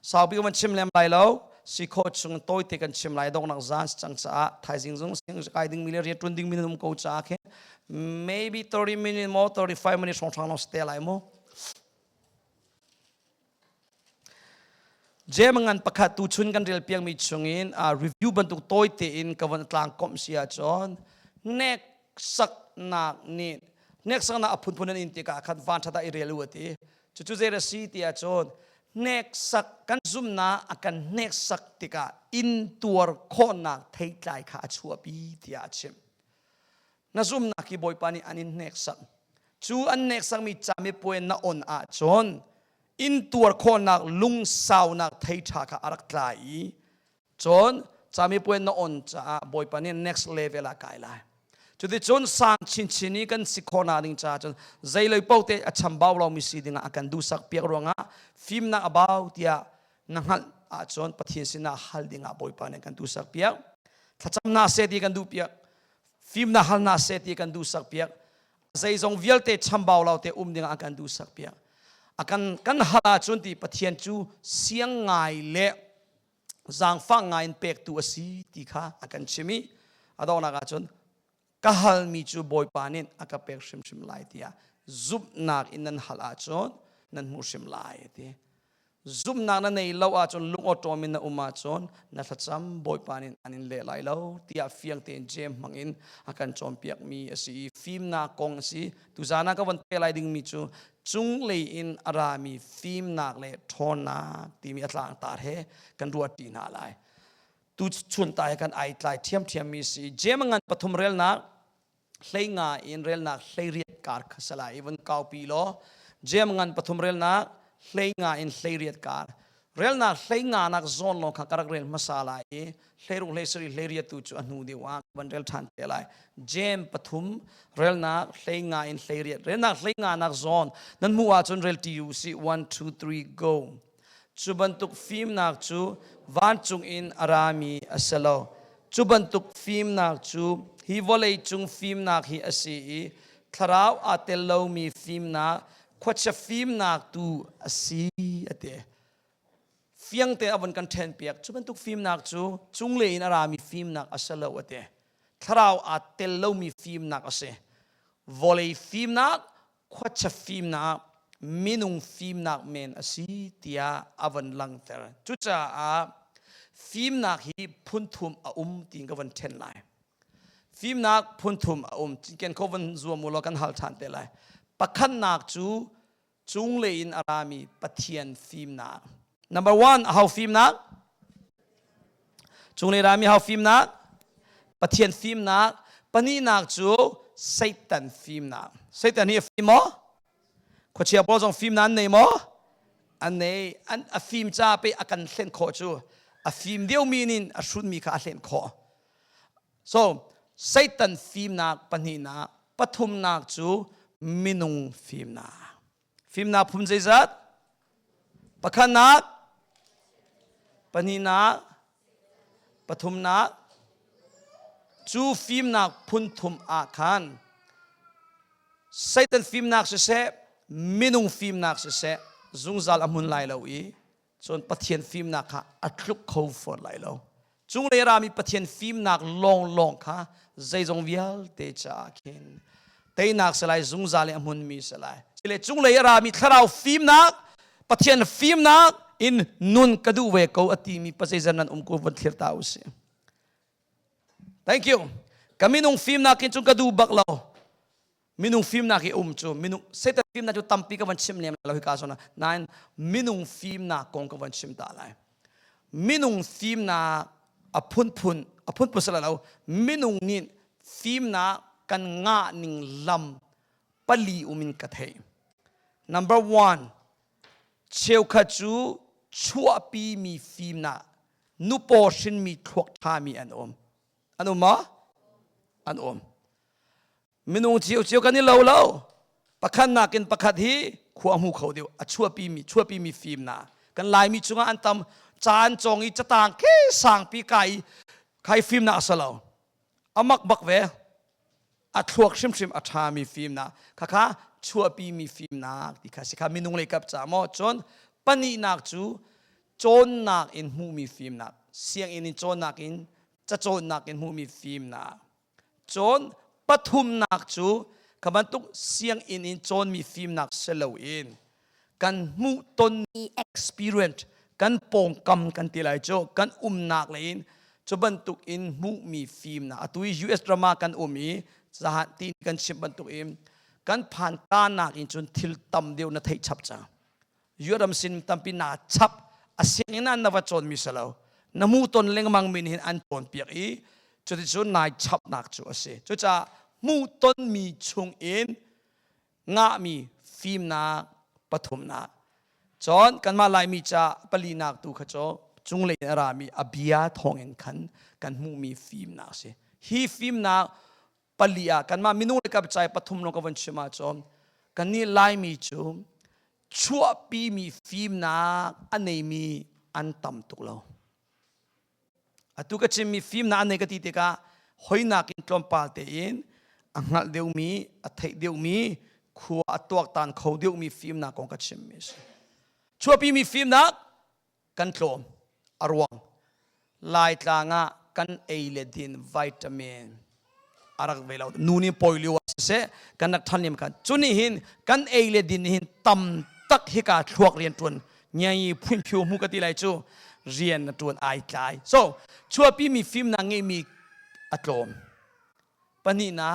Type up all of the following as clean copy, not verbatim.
สาวปีมันชิมเลมไรแล้วสิโคชงตัวที่กันชิมไรดอกนักจานจังจ้าไทยสิงห์สิงห์ไกดิ้งมิลเลอร์20 minutes นุ่มกูจ้าแค่ maybe 30 minutes more 35 minutes ของทางน้องสเตลไลมั้งเจมันประกาศตูชุนกันเรียลเพียงมีชงอินreview บรรทุกตัวที่อินกับวันกลางคอมเสียจอนเน็กสักนักนี่เน็กสักนักพุ่นพุ่นอินติกาขัดฟันชะตาอิเรลูตีจู่ๆเจรสีที่จอนเน็กสักกันซุ่มนาอากันเน็กสักติกาอินตัวคนนักเทยใจขาชัวปีที่อาชิมน่าซุ่มนักที่บอยปานีอันนี้เน็กสักจู่อันเน็กสักมีจามีป่วยน่าอ่อนอาจอนอินตัวคนนักลุงสาวนักเทยชาขาอารักไลจนจามีป่วยน่าอ่อนจ้าบอยปานี next level ละกายเลยจุดที่จนสร้างชินนี้กันสิคนนาดิงจ้าจนใจเลยเป้าเตะอัจฉริยะเรามีสิ่งดิ่งอากันดูสักเปียกรวงอ่ะฟิล์มนักบ่าวที่นังหัลอาจนปฏิเสธน่าฮัลดิ่งอ่ะบอยปานีกันดูสักเปียกถ้าจำน่าเสียดีกันดูเปียกฟิล์มนักฮัลน่าเสียดีกันดูสักเปียกใจทรงวิลเตะชัมบ่าวเราเตะดิ่งอากันดูสักเปียกอากันกันฮัลจนที่ปฏิเสธจูเสียงไงเละจางฟังไงเป็กตัวสีที่ข้าอากันชิมิอาดองนักจนก็ฮัลมีจูบอยปานินอากาเปกชิมไลที่ซุบนักอินนันฮัลอาจนนันมูชิมไลที่ซุบนักนั่นในเราอาจนลุงออโตมินนัอุมาจนนัทจำบอยปานินอันนี้เล่ไลเราที่อาฟียงเตนเจมมังอินอาการจอมเปียกมีสิฟิล์มนักกงสิตุจานักวันเตไลดิ่งมีจูจุงเลยอินอารามีฟิล์มนักเล่ทอนนักที่มีอัตลังตาเฮกันรัวตีนาไลตูชุนตายกันไอตายเทียมมีสิเจมังอันปฐมเรลนักเลี้ยงอินเรลนักเลี้ยเรียดการขสลายวันเก้าปีล้อเจมังอันปฐมเรลนักเลี้ยงอินเลี้ยเรียดการเรลนักเลี้ยงนักโซนลงขักรักเรลมาสลายเลี้ยรุ่งเลี้ยสรีเลี้ยเรียดตูจูอนุดีว่าวันเรลทันเตลัยเจมปฐมเรลนักเลี้ยงอินเลี้ยเรียดเรลนักเลี้ยงนักโซนนั้นมัวจนเรลที่อยู่สิ 1 2 3 goจูบันตุกฟิล์มนักจูวันจุงอินอารามีอัสลาจูบันตุกฟิล์มนักจูฮิวอลเลจุงฟิล์มนักฮิอาศีทาราวอาเตลลมีฟิล์มนักขวัชฟิล์มนักตูอาศีอเตเฟียงเตอวันกันเทนเปียกจูบันตุกฟิล์มนักจูจุงเลอินอารามีฟิล์มนักอัสลาอเตทาราวอาเตลลมีฟิล์มนักอาศีวอลเลฟิล์มนักขวัชฟิล์มนักมินุงฟิล์มนักเมนอสีที่อาวันลังเตอร์จุจ้าฟิล์มนักฮีพุ่นทุมติงกวันเทนไลฟิล์มนักพุ่นทุมจิงเกนกวันจัวมูลกันฮัลทันเตไลปักขันนักจูจุงเลอินอารามีปะเทียนฟิล์มนัก number 1 how ฟิล์มนักจุงเลอารามี how ฟิล์มนักปะเทียนฟิล์มนักปนีนักจูไซตันฟิล์มนักไซตันนี่ฟิล์มขวดเชียร์บอลจงฟิล์มนั้นในมออันนี้อันฟิล์มจ้าไปอากันเล่นขอจูฟิล์มเดียวมีนินชุดมีการเล่นขอ so ไซตันฟิล์มนักปนีนักปฐุมนักจูมินุงฟิล์มนักพุ่มใจจัดปะขันนักปนีนักปฐุมนักจูฟิล์มนักพุ่นทุมอาคันไซตันฟิล์มนักเสะมินุงฟิล์มนักเสะจุงจัลอมุนไลลาวีจนปะเทียนฟิล์มนักค่ะอัดลุกเขาฟอร์ไลลาจุงเลรามีปะเทียนฟิล์มนักลองค่ะใจจงวิลเตจาคินเตยนักสลายจุงจัลอมุนมีสลายสิเลจุงเลรามีทาราวฟิล์มนักปะเทียนฟิล์มนักอินนุนกระดูเวกเอาอติมีปัจจัยจันนันกูวันเทียร์ตาอุสิ thank you กามินุงฟิล์มนักกินจุงกระดูบักเรามินุงฟิล์มนักที่จูมินุงเซตฟิล์มนักจูตัมปีกับวันชิมเนี่ยเราฮิกาโซนะนั่นมินุงฟิล์มนักกงกับวันชิมตาเลยมินุงฟิล์มนักอพุนสละเรามินุงนี่ฟิล์มนักกันงาหนึ่งลำปลีมินกัดเฮ number 1เชียวขจูชัวปีมีฟิล์มนักนุปอชินมีทวกทามีอันมะมินุงเชียวกันนี่เราประคันนักกินประคัดฮีขวางหูเขาเดียวชัวปีมีฟิล์มนักกันลายมีจุงอันตำจานจงอีจะต่างแค่สั่งปีไก่ใครฟิล์มนักสลาวอามักบักเวทวกชิมทามีฟิล์มนักชัวปีมีฟิล์มนักที่ข้าสิข้ามินุงเลยกับจามอจนปนีนักจู โจนนักอินหูมีฟิล์มนักเสียงอินโจนนักอินจะโจนนักอินหูมีฟิล์มนักโจนปฐุมนักจูขบันตุกเสียงอินโจนมีฟิล์มนักเสลวอินกันมุตนมี experience กันปงกำกันตีไลโจกันนักเลยอินจบันตุกอินมุมีฟิล์มนักตุย US drama กันมีสหัสตีนกันชิบบันตุกอินกันผ่านตานักอินจนทิลตำเดียวนาทีฉับจังยูรำสินตัมปินาชับอาเซียนนั้นนวัชนมิสลาวน้ำมูตนเล็งมังมินหินอันตนเปียกอีจุดที่จุดนายชับนักจูอาเซจุดจะมูตนมีชงอินงะมีฟิล์มนักปฐมนักจอนกันมาลายมีจะปลีนักตูขจรจุงเลยนรามีอภิยาทองเงินขันกันมูมีฟิล์มนักเซฮีฟิล์มนักปลีอากันมามินูเลกับใจปฐมลงกับวันชิมาจอมกันนี่ลายมีจูชั่วปีมีฟิล์มนักอันไหนมีอันต่ำตุกเราตุกจิมีฟิล์มนักอันไหนก็ตีเตกะหอยนักอินทรมปาเตอินอังหัดเดียวมีอัฐเดียวมีขัวตัวตันเขาเดียวมีฟิล์มนักของกจิมมิสชั่วปีมีฟิล์มนักกันทรมอารวงลายตางะกันเอเลดินวิตามินอารักเวลานูนี่ปอยลิวเสกันนักทันยมกันจุนี่หินกันเอเลดินหินต่ำตักฮิกาทวกเรียนตุนยังยี่พุ่งผิวมุกติไลจูเรียนตุนไอใจ so ชั่วปีมีฟิล์มนักเงมีอัตโลมปนีนะ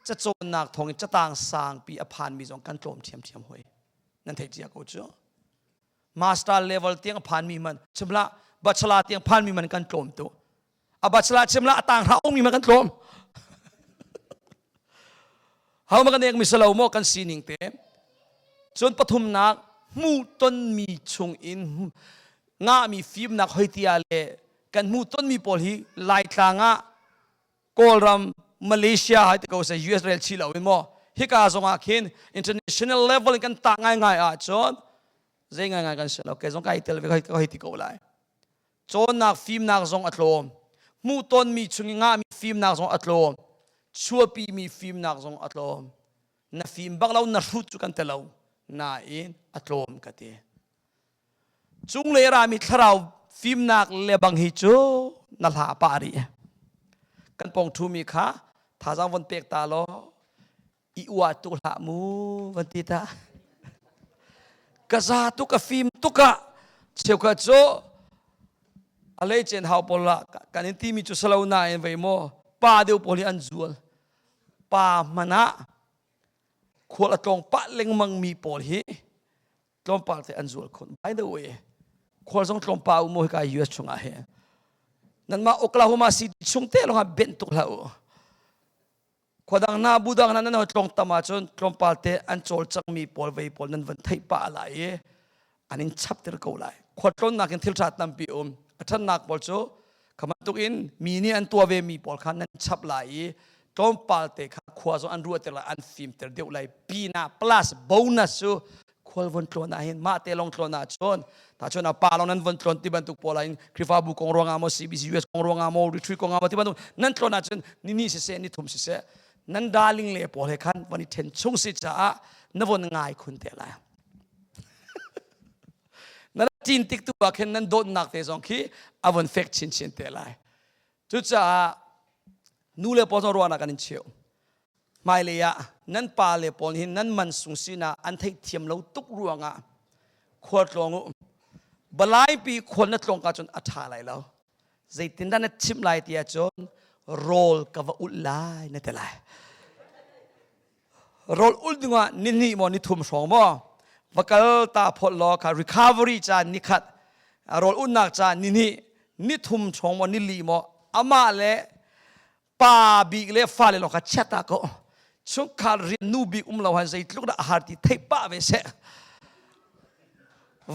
จะโจนนักทองจะต่างสางปีอภานมีสองกันโจมเทียมหวยนั่นเทียกูจ้ะมาสเตอร์เลเวลเตียงอภานมีมันชิมละบัชลาเตียงพานมีมันกันโจมตัวบัชลาชิมละต่างเรามีมันกันโจมเขามากันเองมีสลาวโมกันซีนิงเต็มจนปฐุมนักมูต้นมีชงอินงามีฟิล์มนักหอยเตียเลกันมูต้นมีโพลีไล่ทางะโกลรัมมาเลเซียให้ตะโกนใส่ US เรลชิลเอาไว้หมอฮิกาสงอาคิน international level กันต่างง่ายจนเรื่องง่ายกันเสร็จแล้วแกสงการอิตาลีก็ให้ตะโกนไล่จนนักฟิล์มนักสงอัตโลมมูต้นมีชงงามีฟิล์มนักสงอัตโลมชั่วปีมีฟิล์มนักสงอัตโลมน่าฟิล์มบักเราน่ารู้จุกันเตลาน่าอินอัตโลมกันเตจุงเลรามีทราวฟิล์มนักเลบังฮิจูนั่นหาปารีกันปองทูมีค่ะถ้าจังวันเปกตาโลอีอวดตุลามูวันที่ตากระซาตุกฟิล์มตุกะเชี่ยวกระโจอะไรเจนฮาวปอละกันอินที่มีจุสลาวนาเอ็นไวโมป้าเดียวปอลีอันจูลป้ามันนะขวดตรงป้าเล็งมังมีปอลีตรงป้าแต่อันจูลคน by the way ขวดตรงป้าอุโมหิกา US ชงอาเฮนั่นมาโอคลาโฮมาซิตี้ชงเตลงาเบนตุกลาโอขวดังนาบูดังนั้นนั่นตรงตามาจนตรงป้าแต่อันจูลจังมีปอลไวปอลนั้นวันไทยป้าอะไรอันนี้ชับเตอร์กูไลขวดตรงนักอินทิลชาตินัมปีท่านนักบอลโจขมันตุกินมีนี่อันตัวเวมีปอลขันนั้นชับไหลตรงปาลเตะขวาจนอันรัวเตละอันฟิล์มเตเดียวไหลปีน่า plus bonus ควรวันตรวจนะเห็นมาเตลงตรวจนะชนถ้าชนปาลนั้นวันตรวจที่บรรทุกปอลน์คริฟาบุกองรองอามอ CBC US กองรองอามอรีทรีกองอามอที่บรรทุกนั่นตรวจนะชนนี่เสียนี่ทุ่มเสียนั่นดาลิงเล่ปอลให้ขันวันนี้เทนชงสิจ้านวันง่ายคุณเตละนั่นจีนติกตัวแค่นั้นโดนนักเตะสองขี้อวันเฟกชินเตลัยจุดจ้านูเลปอลต้องรัวนักกันเชียวไม่เลยอะนั่นปาเลปอลหินนั่นมันสุงสินะอันที่เทียมเราตุกรัวงะขวดลงบลายปีคนนั่นตรงกันจนอัฐาไหลแล้วใจตินด้านนั้นชิมไหลเตียจนโรลกับอุลไลนั่นแต่ไรโรลอุลดึงว่านี่มอนี่ทุ่มสองมอวักลตาพลลอค่ะ recovery จานนิคัดรอลอุนนักจานนี่ทุ่มชงมันนี่ลีมออามาเล่ป้าบีเล่ฟ้าเล่ลอค่ะเชตตาก็ช่วงการเรียนนูบีเราหันใจลูกด่าหาที่เทป้าเวเส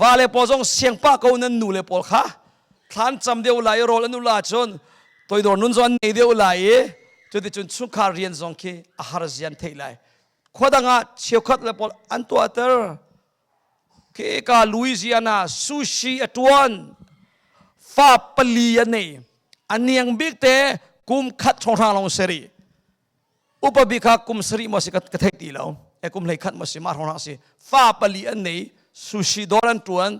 ว่าเล่พอจงเสียงป้าก็นั่นนูเล่พอค่ะท่านจำเดียวไหลรอลนูลาจนตัวโดนนุ่นจนเดียวไหลจนที่จนช่วงการเรียนจงคีอาหารเสียนเทไหลขวดงาเชี่ยวขัดเล่พออันตัวเตอร์เคกาลุยเซียนาซูชิอตวันฟาปลีอันนี้อันนี้ยังบิ๊กเตะกุมขัดช่องทางลงเสรีอุปบิกากุมเสรีมาสิกัดกระเทกดีแล้วกุมเลยขัดมาสิมาทางสิฟาปลีอันนี้ซูชิดอรันตวน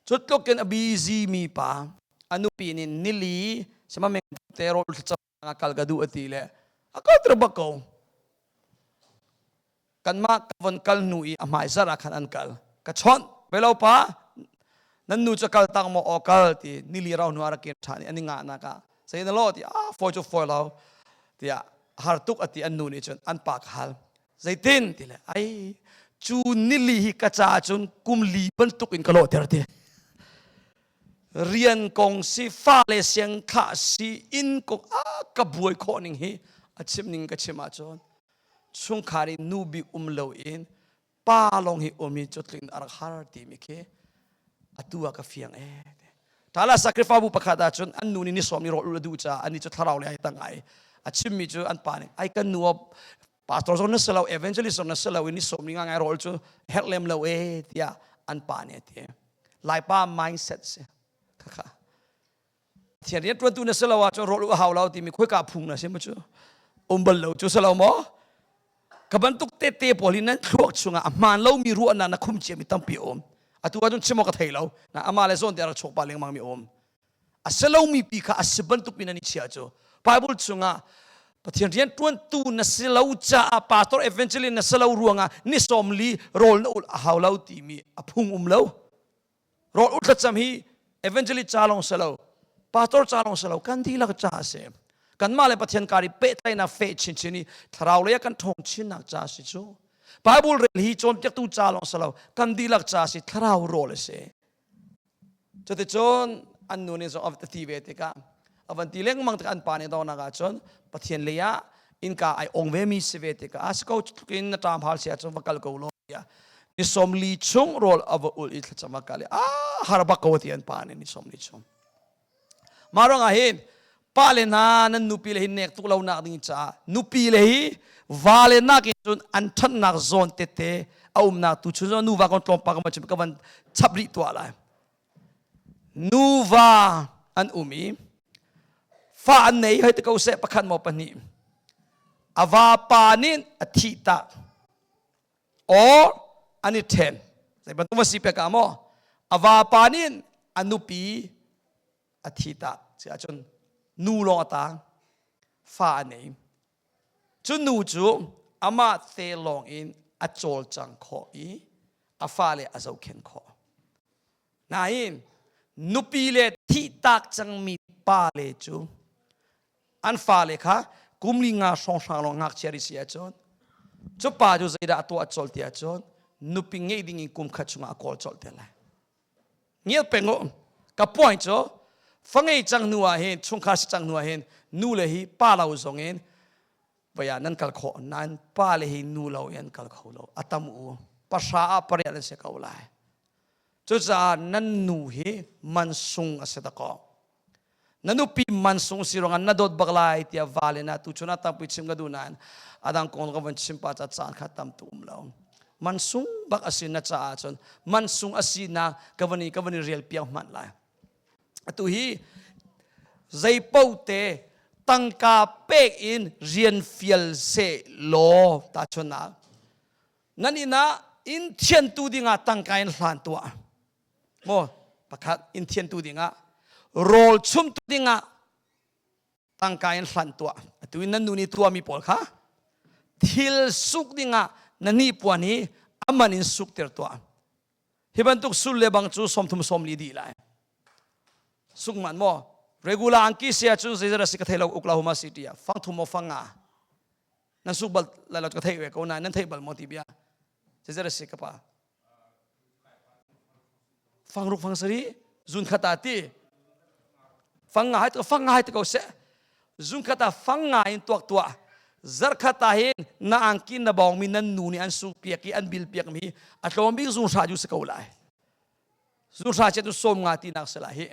จุดลูกกันอบีซีมีป่าอนุปีนินนิลีสมัยเมงเตโรลจะงากลกระดูอตีเลยอากาศระบักเอากันมากวันกัลนุยอามาอิสระขันอันกัลกระชอนไปเล่าป่านั่นนูจะกัลตังโมอกัลที่นิลีเราหนูอารักินชานี่อันนี้งานักะใส่ในโลที่ฟอยจูฟอยเราที่ฮาร์ตุกอติอันนูนี่จนอันปากฮัลใส่ตินที่เลยไอจูนิลีฮิกระจาจนกุมลีบันตุกอินกะโลเตอร์ที่เรียนกงสิฟ้าเลเสียงข้าสิอินกงกระบวยข้อหนึ่งฮีอาชิมหนึ่งกระชิมาจนช่วงขารินูบิเลวอินป้าลงฮีมีจุดลินอารักฮาร์ตีมิเคอตัวกฟียงถ้าเราสักริฟาบุปผาดาจนอันนูนี่นิสอมีรออุลดูจ้าอันนี้จุดทาราวเลยตั้งไงอาชิมมีจุดอันปานี่ไอ้กันนัวปาสตอร์โซนัสเลวเอเวนเจลิสโซนัสเลวนิสอมีงานไงรอจุดเฮลเลมเลวที่อันปานี่ที่ไลป้า mindset เสียค่ะเทียนเรียนตัวตุนเสลาวจนรถหาวเราที่มีคุยกับพุงนะใช่ไหมจ๊ะบัลเราจู่เสลาวมั้งกับบันทุกเตะพอลินั้นครวกชุงอ่ะมันเรามีรู้อันนั้นคุ้มเจียมีตั้งปีอมอ่ะตัวจนชิมกระเทยเรานะอามาเลโซนเดี๋ยวเราโชว์ปาเลี้ยงมังมีอมอ่ะเสลาวมีปีค่ะอ่ะสิบันทุกปีนั้นนี่เชียจ๊ะไบเบิลชุงอ่ะปะเทียนเรียนตัวตุนเสลาวจ้าปาสตอร์เอเวนเจลินเสลาวรวงอ่ะนิสอมลีโรลน์หาวเราที่มีอ่ะพุงเราโรลอุตจำฮี eventually calong selaw pastor calong selaw kan di lak cha se kan ma le pathian kari pe tai na fe chin chini tharau le kan thong chin nak cha si chu bible rel hi chom tek tu calong selaw kan di lak cha si tharau ro le se chote chon an nu ni so of the tv te ka avan ti leng mang kan pa ne daw na ga chon pathian le ya in ka ai ong ve mi se ve te ka as ko kin na tam hal sia chon vakal ko lo ya ni som li chung rol of ul it chama kale harba kawati an pa ni som li chung marong ahin pale na nan nupi le hin nek tu law nak ding cha nupi le hi vale nak chun an than nak zon te te aum na tu chun nu va kon tlom pa ka chim ka van chapri to ala nu va an umi fa an nei hai te ko se pakhan mo pani ava panin athita or ani ten sai bantu masi pe ka mo ava panin anupi athita sia chun nu lo ta fa nei chun nu chu ama te long in achol chang kho i afa le azau khen kho nain nupi le thi tak chang mi pa le chu an fa le kha kumli nga song sang lo ngak cheri sia chon chu pa ju zaida to achol tia chon nupi ngei ding in kum khachunga kol chol te la ngel pengo ka point cho fangai chang nuwa hen chung kha chang nuwa hen nu le hi pa lau zong en baya nan kal kho nan pa le hi nu lau yan kal kho lo atam u pasha a pare se ka ulai chu cha nan nu hi man sung aseta ko nanu pi man sung sirong na dot baglai tia vale na tu chuna tam pi chim ga dunan adang kon ga van chim pa cha chan kha tam tum lo man sung bak asin na cha chon man sung asina kawani real piang man lai atu hi zai pau te tangka pek in rian fiel se lo ta chona nanina in thian tu dinga tangka in hlan tua mo pakhat in thian tu dinga roll chum tu dinga tangka in hlan tua atu in nanu ni tua mi pol kha thil suk dinga nani puani aman in suk ter tua hibantuk sul le bang chu som thum som li di lai suk man mo regular angki sia chu zera sikathelo Oklahoma City ya fang thum mo fanga nan suk bal la la ka thai we ko na nan thai bal mo ti bia zera sikapa fang ruk fang sari zun khata ti fanga hai to ko se zun khata fanga in tuak tua zar khata hin na angkin na bawng min nan nu ni an su piak ki an bil piak mi atlom bi zun sa ju se ko lai zun sa che tu som nga ti nak se la hi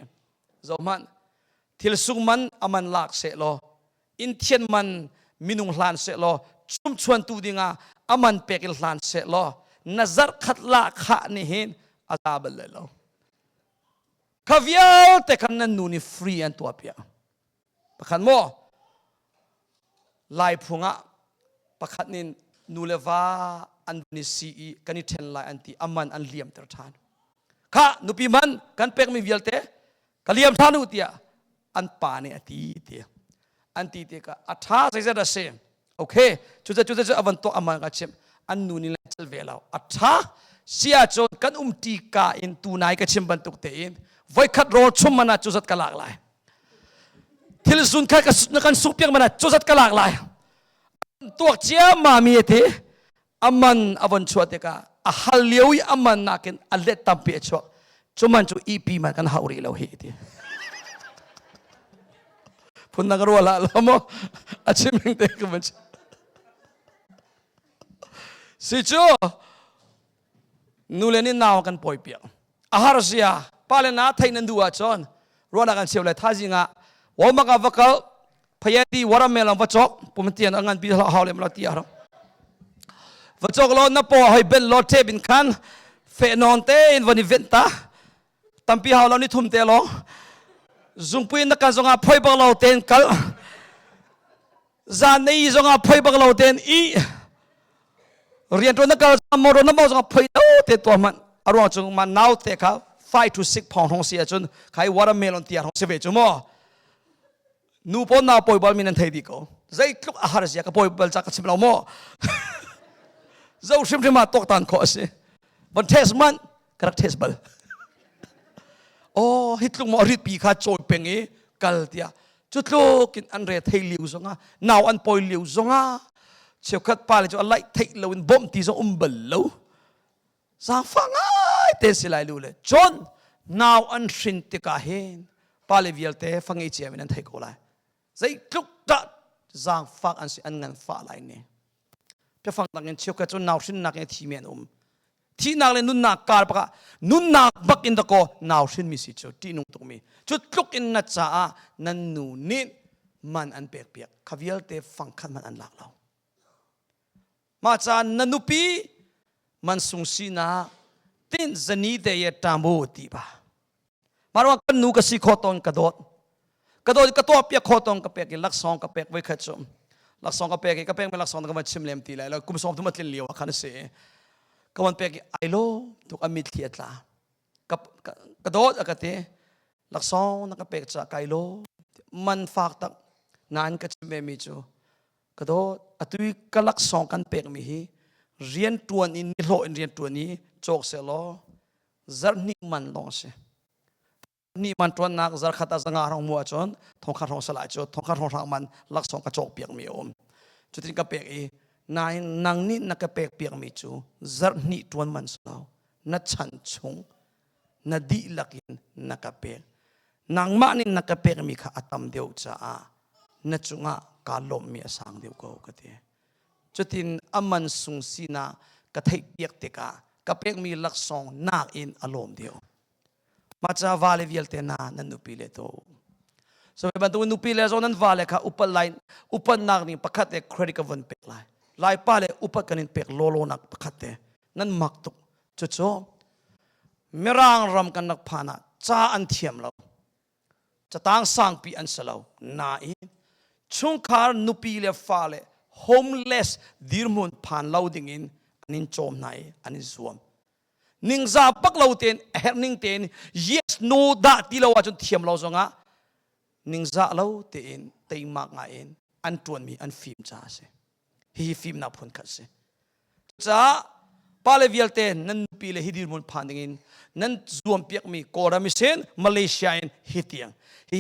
zoman thil sung man aman lak se lo in thian man minung hlan se lo chum chuan tu dinga aman pekil hlan se lo nazar khat la kha ni hin azabal le lo kavial te kan nan nu ni free an to pia pakhan mo lai phunga pakhat nin nu leva an ni si kani ten lai anti aman an liam ter than ข้านุปีมันกันเป็กมีเวียลเตะกะเลียมท่านุเตียอันป่าเนี่ยตีเตียอันตีเตียก็อัฐาใส่เสด็จเสมโอเคจุดจะอวันตัวอามันกันเชมอันนูนี่แหละเจลเวลาอัฐาเสียจนกันตีกาอินตูนายกันเชมบรรทุกเตอินไว้ขัดรอชุมมันจุดกันหลากหลายทิลซุนแค่กันสุกเพียงมันจุดกันหลากหลายตัวเจ้ามามีเถอะอามันอวันชัวเตกาฮัลเลียวอามันนักเนอัลเลตตัมเปียชัวจุมันจูอีพีมันกันฮาวรีเราเฮติพูดนักรัวละละมั้งอาชิมิงเตกมันสิจูนูเลนินนาวกันปอยเปียอาหารเสียปาเลน่าไทยนันดูอาจอนรัวนักกันเสียวเลยท่าจิงะว่ามักวักเอาพยาดีวาระเมลังวัชกผมเตียนงานปีละฮาวเลมลาตีอาร์วัชกเราหน้าปอให้เบลลอเทบินคันเฟนอนเตอินวันนี้เวนตาตั้มปีฮาวเรานี่ทุ่มเตลองจุงปุยนักการจงอาพอยบังเราเตนกัลจานนี้จงอาพอยบังเราเตนอีเรียนตัวนักการมรณะมจงอาพอยเอาเตตัวมันอารมณ์จงมันนาวเตะเขา5 to 6 pound ของเสียจนใครวาระเมลอนเตียของเสียจุโมนูปนนาปอยบอลมีนันเทดีก็ใจคลุกอาหารเสียกับปอยบอลจากชิมเราโมเจ้าชิมที่มาตกตันข้อสิบันเทสมันกระเทสบอลโอ้ฮิตลุงมอริปีข้าโจยเป็งเอกัลเตียจุดลูกินอันเรทเฮลิวซงอ่ะนาวอันปอยลิวซงอ่ะเชี่ยวขัดปาเลยจุอะไรเทลวินบ่มตีซงเบลลูสางฟังไอ้เตสิไลลูเลยจนนาวอันชินติกาเฮนปาเลวิลเตฟังไอเจียมินันเทโกไลใจคลุกตัดจางฟังอันสิอันเงินฟ้าไลเนี่ยเพื่อฟังต่างกันเชี่ยวขัดจนนาวชินนักเองทีเมียนที่นักเล่นนุ่นนักการปะกะนุ่นนักบักอินตะโกนาวชินมิสิจูที่นุ่งตรงมีจุดลุกอินนัดจ้านันนูนิดมันอันเปียกเปียกขวิลเตฟังขันมันอันหลักเรามาจานันนุปีมันสุงสีนาตินจะนีเดียตามโบตีบะมาว่ากันนูกสิขอตอนกระโดดกระตัวเปียกขอตอนกระเปียกลักซองกระเปียกไว้ขัดจมลักซองกระเปียกไม่ลักซองก็มันชิมเลมตีเลยแล้วกุมซองทุกมันเลี้ยวขันเสียก็มันเปียกไอโลทุกอมิตรเทียตลากระโดดอากาศลักซองนักเปียกจากไอโลมันฝากตักนานก็ชิมเมจูกระโดดอตุยกลักซองกันเปียกมีฮีเรียนตัวนี้นิโลเรียนตัวนี้โจกเสลอจัดนิมันลงเสนี่มันตัวนักจัดขัดสังหารของมัวจนทองขัดทองสลายจนทองขัดทองทางมันลักซองกระโจกเปียกมีจุดที่กระเปียกนายนางนี่นักเปียกเปียกมีจูจัดนี่ตัวมันสลาวนัดฉันชงนัดดีลักินนักเปียกนางมานี่นักเปียกมีข้าอัตมเดียวจ้านัดจุงะกาลมมีสังเดียวก็กระเทจุดที่อามันสุงสีนากระเทเปียกเตกากระเปียกมีลักษณะนักอินอารมณ์เดียวมาจากวาเลวิลเตนานันนุปิเลโตสมัยบรรทุนุปิเลโซนันวาเลค่ะอุปไลน์อุปนักนี่ประคัตเตเครดิตกับวันเปกไลน์ปาเลอุปกันินเปกโลโลนักประคัตเตนั่นมักตุกจุดโจเมรังรำกันนักพานะจ้าอันเทียมเราจะตั้งสังปีอันสลาวนาอินช่วงคาร์นุปิเลฟาเลhomeless ดีร์มุนผ่านเล่าดิ่งอินอันนี้โจมไหนอันนี้สวมนิ่งซาปักเล่าเต็นเฮนิ่งเต็น yes no ด่าที่เราว่าจนเทียมเราสงะนิ่งซาเล่าเต็นเต็มมากไงเอ็นอันตวนมีอันฟิล์มจ้าเสฮีฟิล์มนับผลคัดเสจ้าปาเลวิลเต็นนั่นปีเลฮีดีร์มุนผ่านดิ่งอินนั่นสวมเปียกมีโกรามิเซนมาเลเซียอินฮิตยัง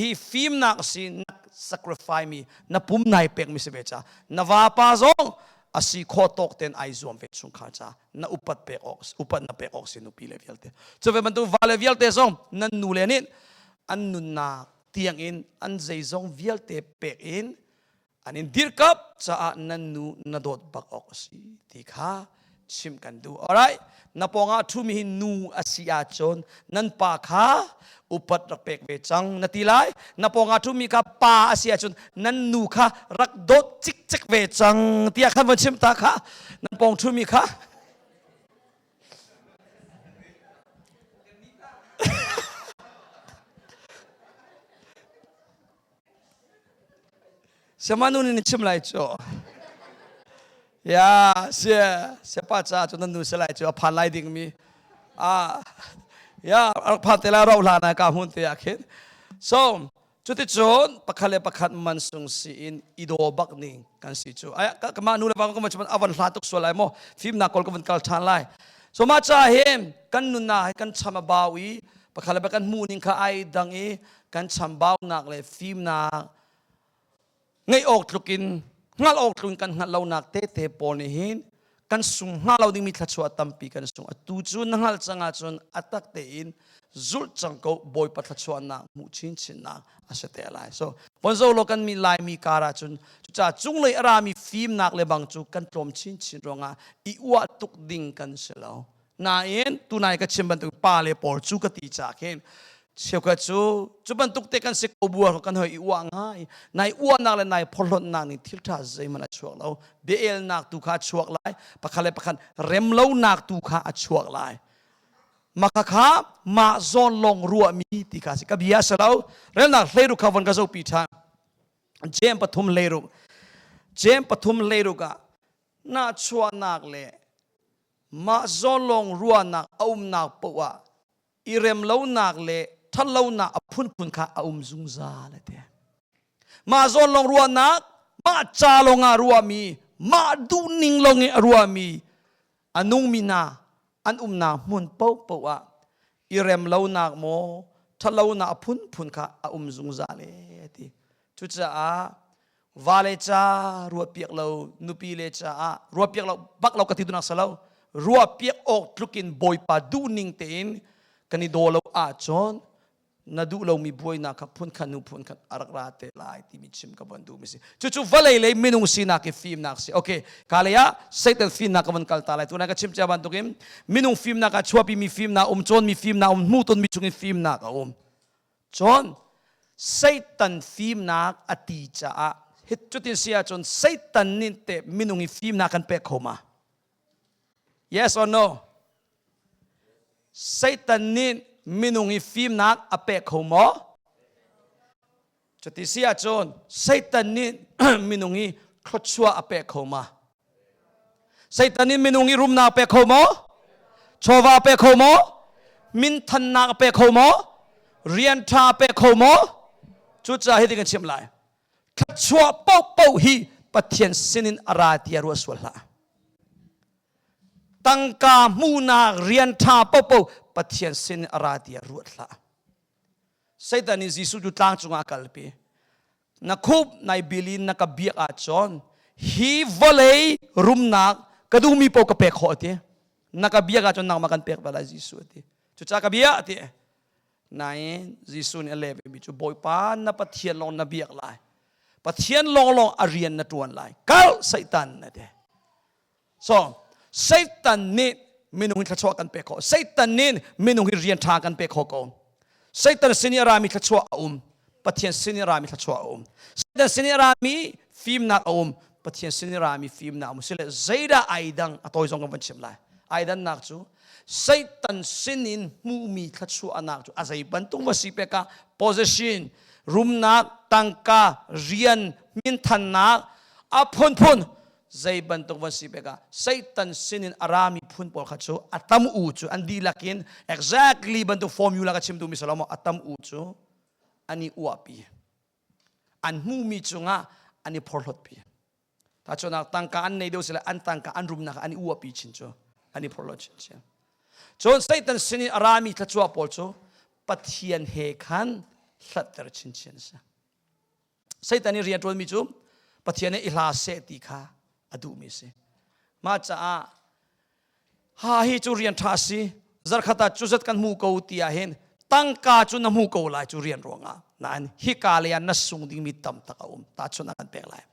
ฮีฟิล์มนักสินักsacrifice mi na pum nai pek mi sebecha na va pa zong asi kho tok ten ai zoom ve chung kha cha na upat pe ox upat na pe ox nu pi le vialte so ve man tu va le vialte zong nan nu le nin an nun na tiang in an zai zong vialte pe in an in dir kap cha nan nu na dot bak ox ti kha chim kan du alright na ponga thu mi nu asia chon nan pa kha upat rak pek ve chang natilai na ponga thu mi kha pa asia chun nan nu kha rak dot chik chik ve chang tia khan van chim ta kha nan pong thu mi kha samanu ni chim lai cho ya se pa cha chun nan nu se lai cho phan lai ding mi ya Pate la ro la na ka hun te akhin so chu ti chon pakhale pakhat man sung si in idobak ning kan si chu ay ka ma nu le bang ko ma chuan awan hla tuk so lai mo Fimnak kol ko van kal than lai so ma cha hem kan nun na kan chama bawi pakhale ba kan mu ning kha ai dang e kan cham baw nak le Fimnak ngay ok tlukin ngal ok tlun kan ngal law nak te pol ni hin kan sung ngalaw ding mi thachua tampi kan sung atu chu nangal changa chun atak te in zul chang ko boy pathachua na mu chin chin na asate lai so bonzo lo kan mi lai mi kara chun cha chung lei ara mi Fimnak le bang chu kan tlom chin chin ronga I wa tuk ding kan selo na in tunai ka chimban tu pa le por chu ka ti cha khen siêu cái chú ban tục tế kan se ko bua kan hoi uang hai nai uang nak le nai pholon nak ni thil tha zai mana chuak lo bel nak tu kha chuak lai pakhale pakhan rem lo nak tu kha a chuak lai maka kha ma zon long ruwa mi ti kha se kabia salo rel nak hleiru kha von ga zo pi tha jem pathum leiru ka na chua nak le ma zon long ruwa nak aum nak pawa irem lo nak le thal lo na aphun phun kha aum zung za la te ma zon long ruwa nak ma cha longa ruwa mi ma du ning longi ruwa mi anung mi na an na mun pau pawa irem lo nak mo thal lo na aphun phun kha aum zung za le ti chu cha a vale cha ruwa piak lo nupi le cha a ruwa piak lo bak lo ka ti du nak salo ruwa piak ok tlukin boy pa du ning te in kani dolo a chon na du lo mi boy na ka phun khanu phun khat arak ra te lai ti mi chim ka bandu mi si chu valei le minung sina ke Fimnak si okay kalaya satan Fimnak ka ban kal ta lai tu na ka chim cha ban tu kim minung Fimnak ka chhuapi mi Fimnak chon mi Fimnak mu ton mi chung Fimnak ka chon satan Fimnak ati cha a hit chutin sia chon satan nin te minung Fimnak kan pe khoma yes or no Satan nin minungi Fimnak ape khomo chati sia chon Satan nin minungi khotchua ape khoma Satan nin minungi rumna ape khomo chowa ape khomo min thanna ape khomo rian tha ape khomo chu cha hi ding chim lai khotchua pau hi pathian sinin aratia ru swala tangka muna rian tha popo pathian sin aratia ruatla Satan is Jisu tu tang chunga kalpi na khub nai bilin na ka biak a chon hi volei rumnak kadumi po ka pek hote na ka biak a chon nang makan pek bala Jisu ti chu cha ka biak ti nain Jisu ni 11 mi chu boy pan na pathian long na biak lai pathian long arian na tuan lai kal Satan na de so Satan ni minung thachwa kan pe kho Satan ni minung rian tha kan pe kho ko Satan senior mi thachwa pathian senior mi thachwa Satan senior mi Fimnak pathian senior mi Fimnak sile zaida aidang atoi jong kan chim lai aidan nak chu Satan sinin mu mi thachwa anak chu azai bantung wasi pe ka possession rumnak tangka rian min thannak aphun zai bantuk wasi peka Satan sinin arami phun pol khachu atam u chu andi lakin exactly bantuk formula ka chim tu mi salamo atam u chu ani uapi an mu mi chunga ani phorlot pi ta chona tangka an nei do sila an tangka an rum na ani uapi chin chu ani phorlot chin chen chon Satan sinin arami khachu pol chu pathian he khan thlatter chin chen sa Satan ni rian tol mi chu pathian ne ila se ti kha adu mi se ma cha ha hi chu rian tha si zar khata chuzat kan mu ko tia hen tangka chu na mu ko lai chu rian ronga nan hi ka le na sung ding mi tam ta ta chu na kan pek lai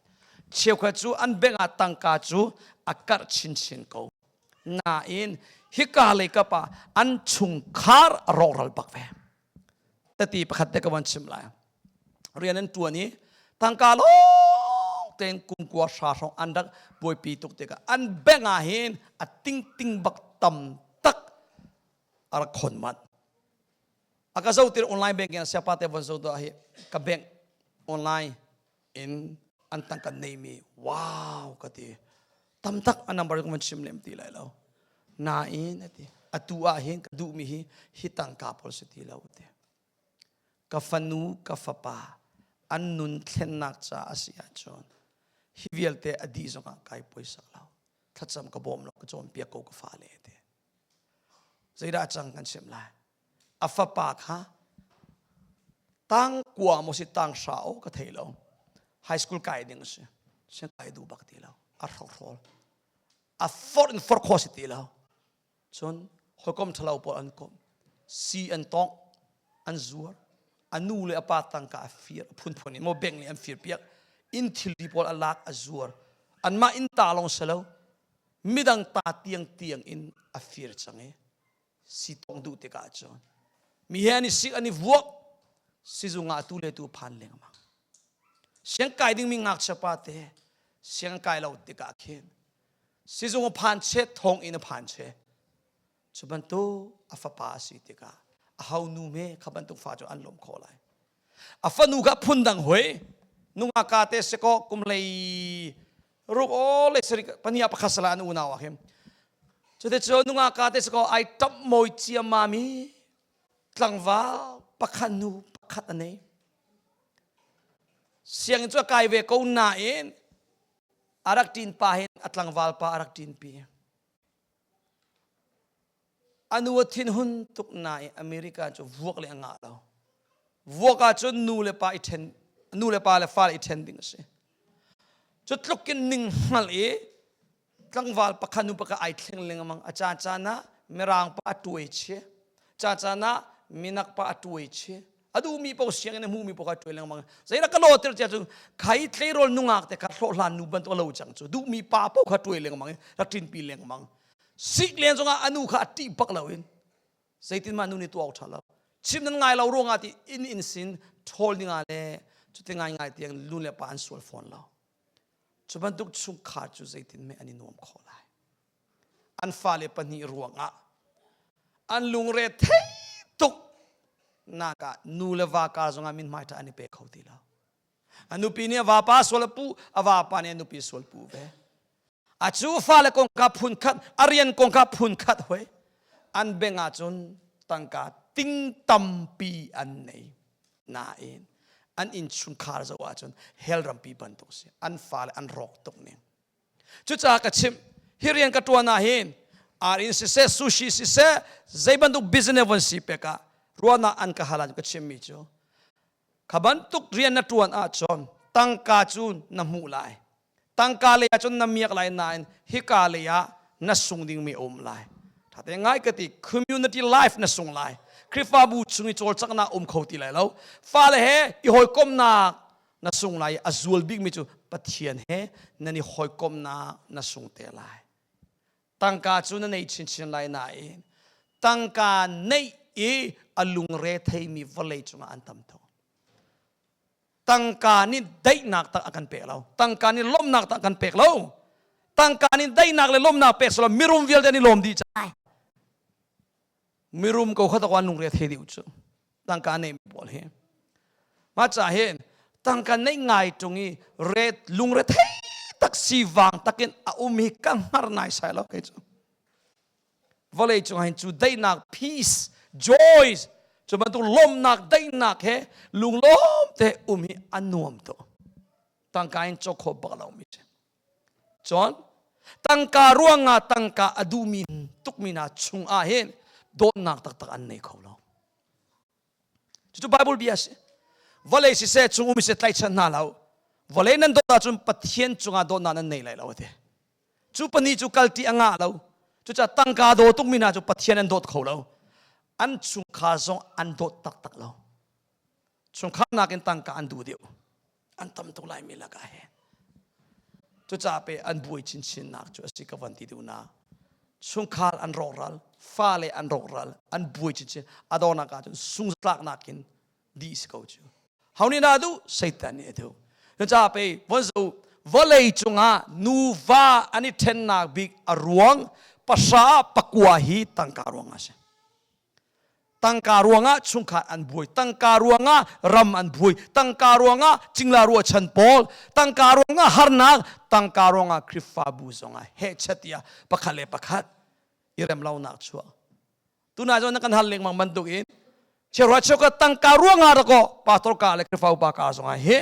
cheu kha chu an benga tangka chu akar chin chin ko na in hi ka le ka pa an chung khar roral bak ve tati pakhat te ka wan chim lai rian an tu ni tangka lo ten kung kwa sha song andak boy pi tuk te ka an benga hin a ting bak tam tak ar khon mat aka zo tir online banking sia Pate von zo do hi ka bank online in an tang kan nei mi wow ka ti tam tak an number ko man chim lem ti lai lo na in ati atua hin ka du mi hi hitang ka pol se ti lo te ka fanu ka fapa annun thlennak cha asia chon hivialte adi zonga kai poisak lo thacham ka bom lo ka chom pia ko ka fa le te zaira chang kan sem lai afapa kha tang kwa mo si tang sao ka thailo high school kai ding se kai du bak ti lo a rol a for course ti lo chon hokom thalo po an kom si an tong an zuar anu le apa tang ka fir phun phun mo beng le an fir piak in thil ri pol alak azur an ma in ta long selo midang ta tiang in a fir change si tong du te ka chon mi hani si ani vuak si zunga tu le tu phan leng ma siang kai ding mi ngak chapa te siang kai lo te ka khen si zunga phan che thong in a phan che chuban to afapa si te ka a hau nu me khaban tu fa jo an lom kholai afanu ga phundang hoi nunga ka te se ko kumlei ruk ole seri pania pakhasala nu na wa hem chote cho nunga ka te se ko ai tap moi chia mami tlangwa pakhanu pakhat ane siang cho kai ve ko na in arak tin pa hen atlangwal pa arak tin pi anu thin hun tuk na America cho vuak le anga lo vuaka cho nu le pa ithen nu le pa le fa ithen ding se cho tlukin ning mal e tlangwal pakhanu paka ai thleng leng amang acha cha na merang pa atuai che cha na minak pa atuai che adu mi po siang ne mu mi po ka tuai leng amang zaira ka lo ter cha chu khai thlei rol nungak te ka thlo hlan nu ban to lo chang chu du mi pa po ka tuai leng amang raktin pi leng amang sik len zonga anu kha ti pak lawin zaitin manu ni tu au thala chim nan ngai lo ronga ti in sin thol ninga le chuti ngai tiang lu le pan sol phone lo chuban tuk chung kha chu zaitin me ani nom kholai an fa le pani ruanga an lung re thei tuk naka nu le va ka zonga min mai ta ani pe khoti la anu pi ne va pa sol pu awa pa ne anu pi sol pu ve achu fa le kong ka phun khat arian kong ka phun khat hoi an benga chun tangka ting tam pi an nei na in an in chung khar zo wa chun hel ram pi ban to se an fa le an rok tok ne chu cha ka chim hirian ka tuana hin ar in se sushi se zaiban du business wan si pe ka ruana an ka halan ka chim mi chu khaban tuk rian na tuan a chon tangka chun na mu lai tangka le chon na miak lai nain hika le ya na sung ding mi om lai thate ngai ka ti community life na sung lai krifa bu chungi chol chak na khoti lai lo fa le he I hoi kom na sung lai azul big mi chu pathian he na ni hoi kom na sung te lai tangka chu na nei chin lai na in tangka nei e alung re thei mi volei chunga an tam tho tangka ni dai nak tak akan pek lo tangka ni lom nak tak akan pek lo tangka ni dai nak le lom nak pek so mirum vial ni lom di cha mirum ko khata wan nung re the di chu tangka nei bol he ma cha hen tangka nei ngai tungi red lung re thei tak si wang takin a umi kan har nai sai lo ke chu volei chu hin chu dai nak peace joy cho ban tu lom nak dai nak he lung lom te umi anuam to tangka in chokho bakalo mi chon tangka ruanga tangka adumin tukmina chung a hen don nak tak an nei kholo chu bible bias volei si se chung umi se tlai chan na lo volei nan do chun pathian chunga don na nei lai lo te chu pani chu kalti anga lo chu cha tangka do tukmina chu pathian an dot kholo an chung kha zong an dot tak lo chung kha na ken tangka an du deu an tam to lai mi laga he chu cha pe an bui chin nak chu asi ka van ti du na chung khal an roral fa le an roral an bui chin adona ka chu sung slak nakin di is ko chu hauni na du satan ne du chu cha pe won zo volei chunga nu va ani then nak big aruang pasha pakwa hi tangka ruang ase tangka ruanga chungkhat an bui tangka ruanga ram an bui tangka ruanga chingla ru chan pol tangka ruanga harnak tangka ruanga krifa bu zonga he chatia pakhale pakhat irem lau nak chua tu na jo na kan haling mang bantuk in chero choka tang karuang ara ko pastor ka le krifau pa ka so he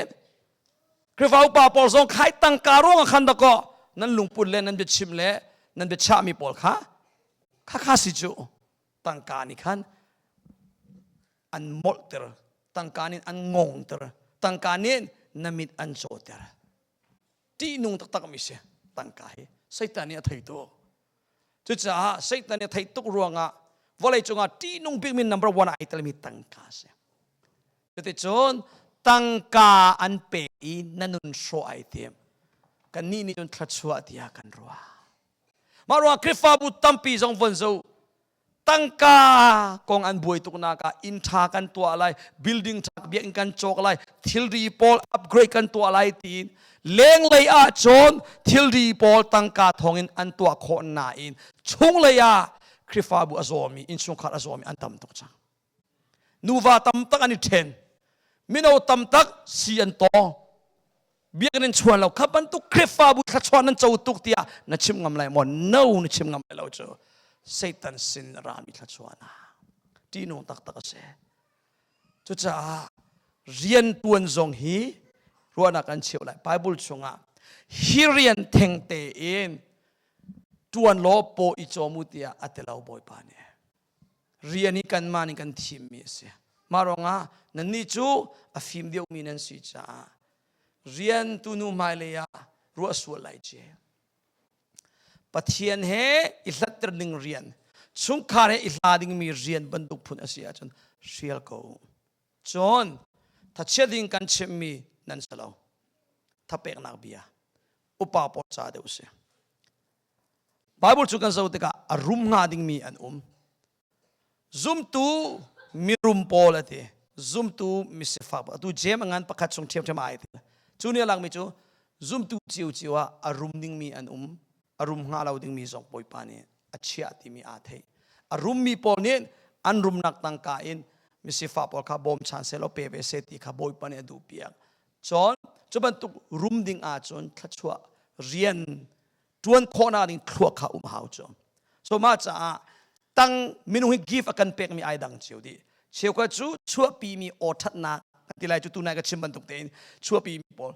krifau pa pol song khai tang karuang khan da ko nan lungpun le nan be chim le nan be cha mi pol kha si chu tang ka ni khan an molter tang ka nin an ngong ter tang ka nin namit an so ter ti nung tak tak mi se tang ka he satan ni thai to chu cha satan ni thai tuk ruanga volai chunga ti nung big min number 1 ai tel mi tang ka se te chon tang ka an pe i nanun so ai tem kan ni chon thachua tia kan ruwa marwa krifa bu tampi jong von zo tang ka kong an buai tuk na ka in tha kan to alai building thak biak kan chok alai thil ri pol upgrade kan to alai tin leng lei a chon thil ri pol tang ka thongin an to kho na in chung le ya krifa bu azomi in chung khat azomi an tam tok chang nuwa tam tak ani ten mino tam tak si an to biak nen chuan lo khapan tu krifa bu kha chuan an chau tuk tia na chim ngam lai mo no ni chim ngam lai lo cho Satan sin rami thla chuana ti no tak tak se chu cha rian tuan zong hi ruana kan cheu lai bible chunga hirian theng te in tuan lo po I chomu tia atelau boy pa ne rian ni kan mani kan thim mi se maronga nan ni chu a fim deu mi nan si cha rian tu nu mai le ya ru asu lai che pathian he ihlatr ning rian chung khare ihlading mi rian banduk phun asia chon rial ko chon tha cheding kan chemmi nan salo thapek nak bia upa po cha de use bible chu kan zo te ka arum nga ding mi an zoom tu mi rum pol ate zoom tu mi se fa tu jem angan pakhat chung thiam thiam ai chu ne lang mi chu zoom tu chiu chiwa arum ding mi an arum nga lau ding mi zong poi pa ne achia ti mi a thei arum mi pol ne an rum nak tang ka in mi si fa pol kha bom chan se lo pe ve se ti kha boi pa ne du piak chon chuban tu rum ding a chon thachua rian tuan khona ding thluak kha hau chom so ma cha tang minu hi give akan pek mi ai dang chiu di cheu ka chu chua pi mi o that na ti lai chu tu na ka chim ban tuk te chua pi mi pol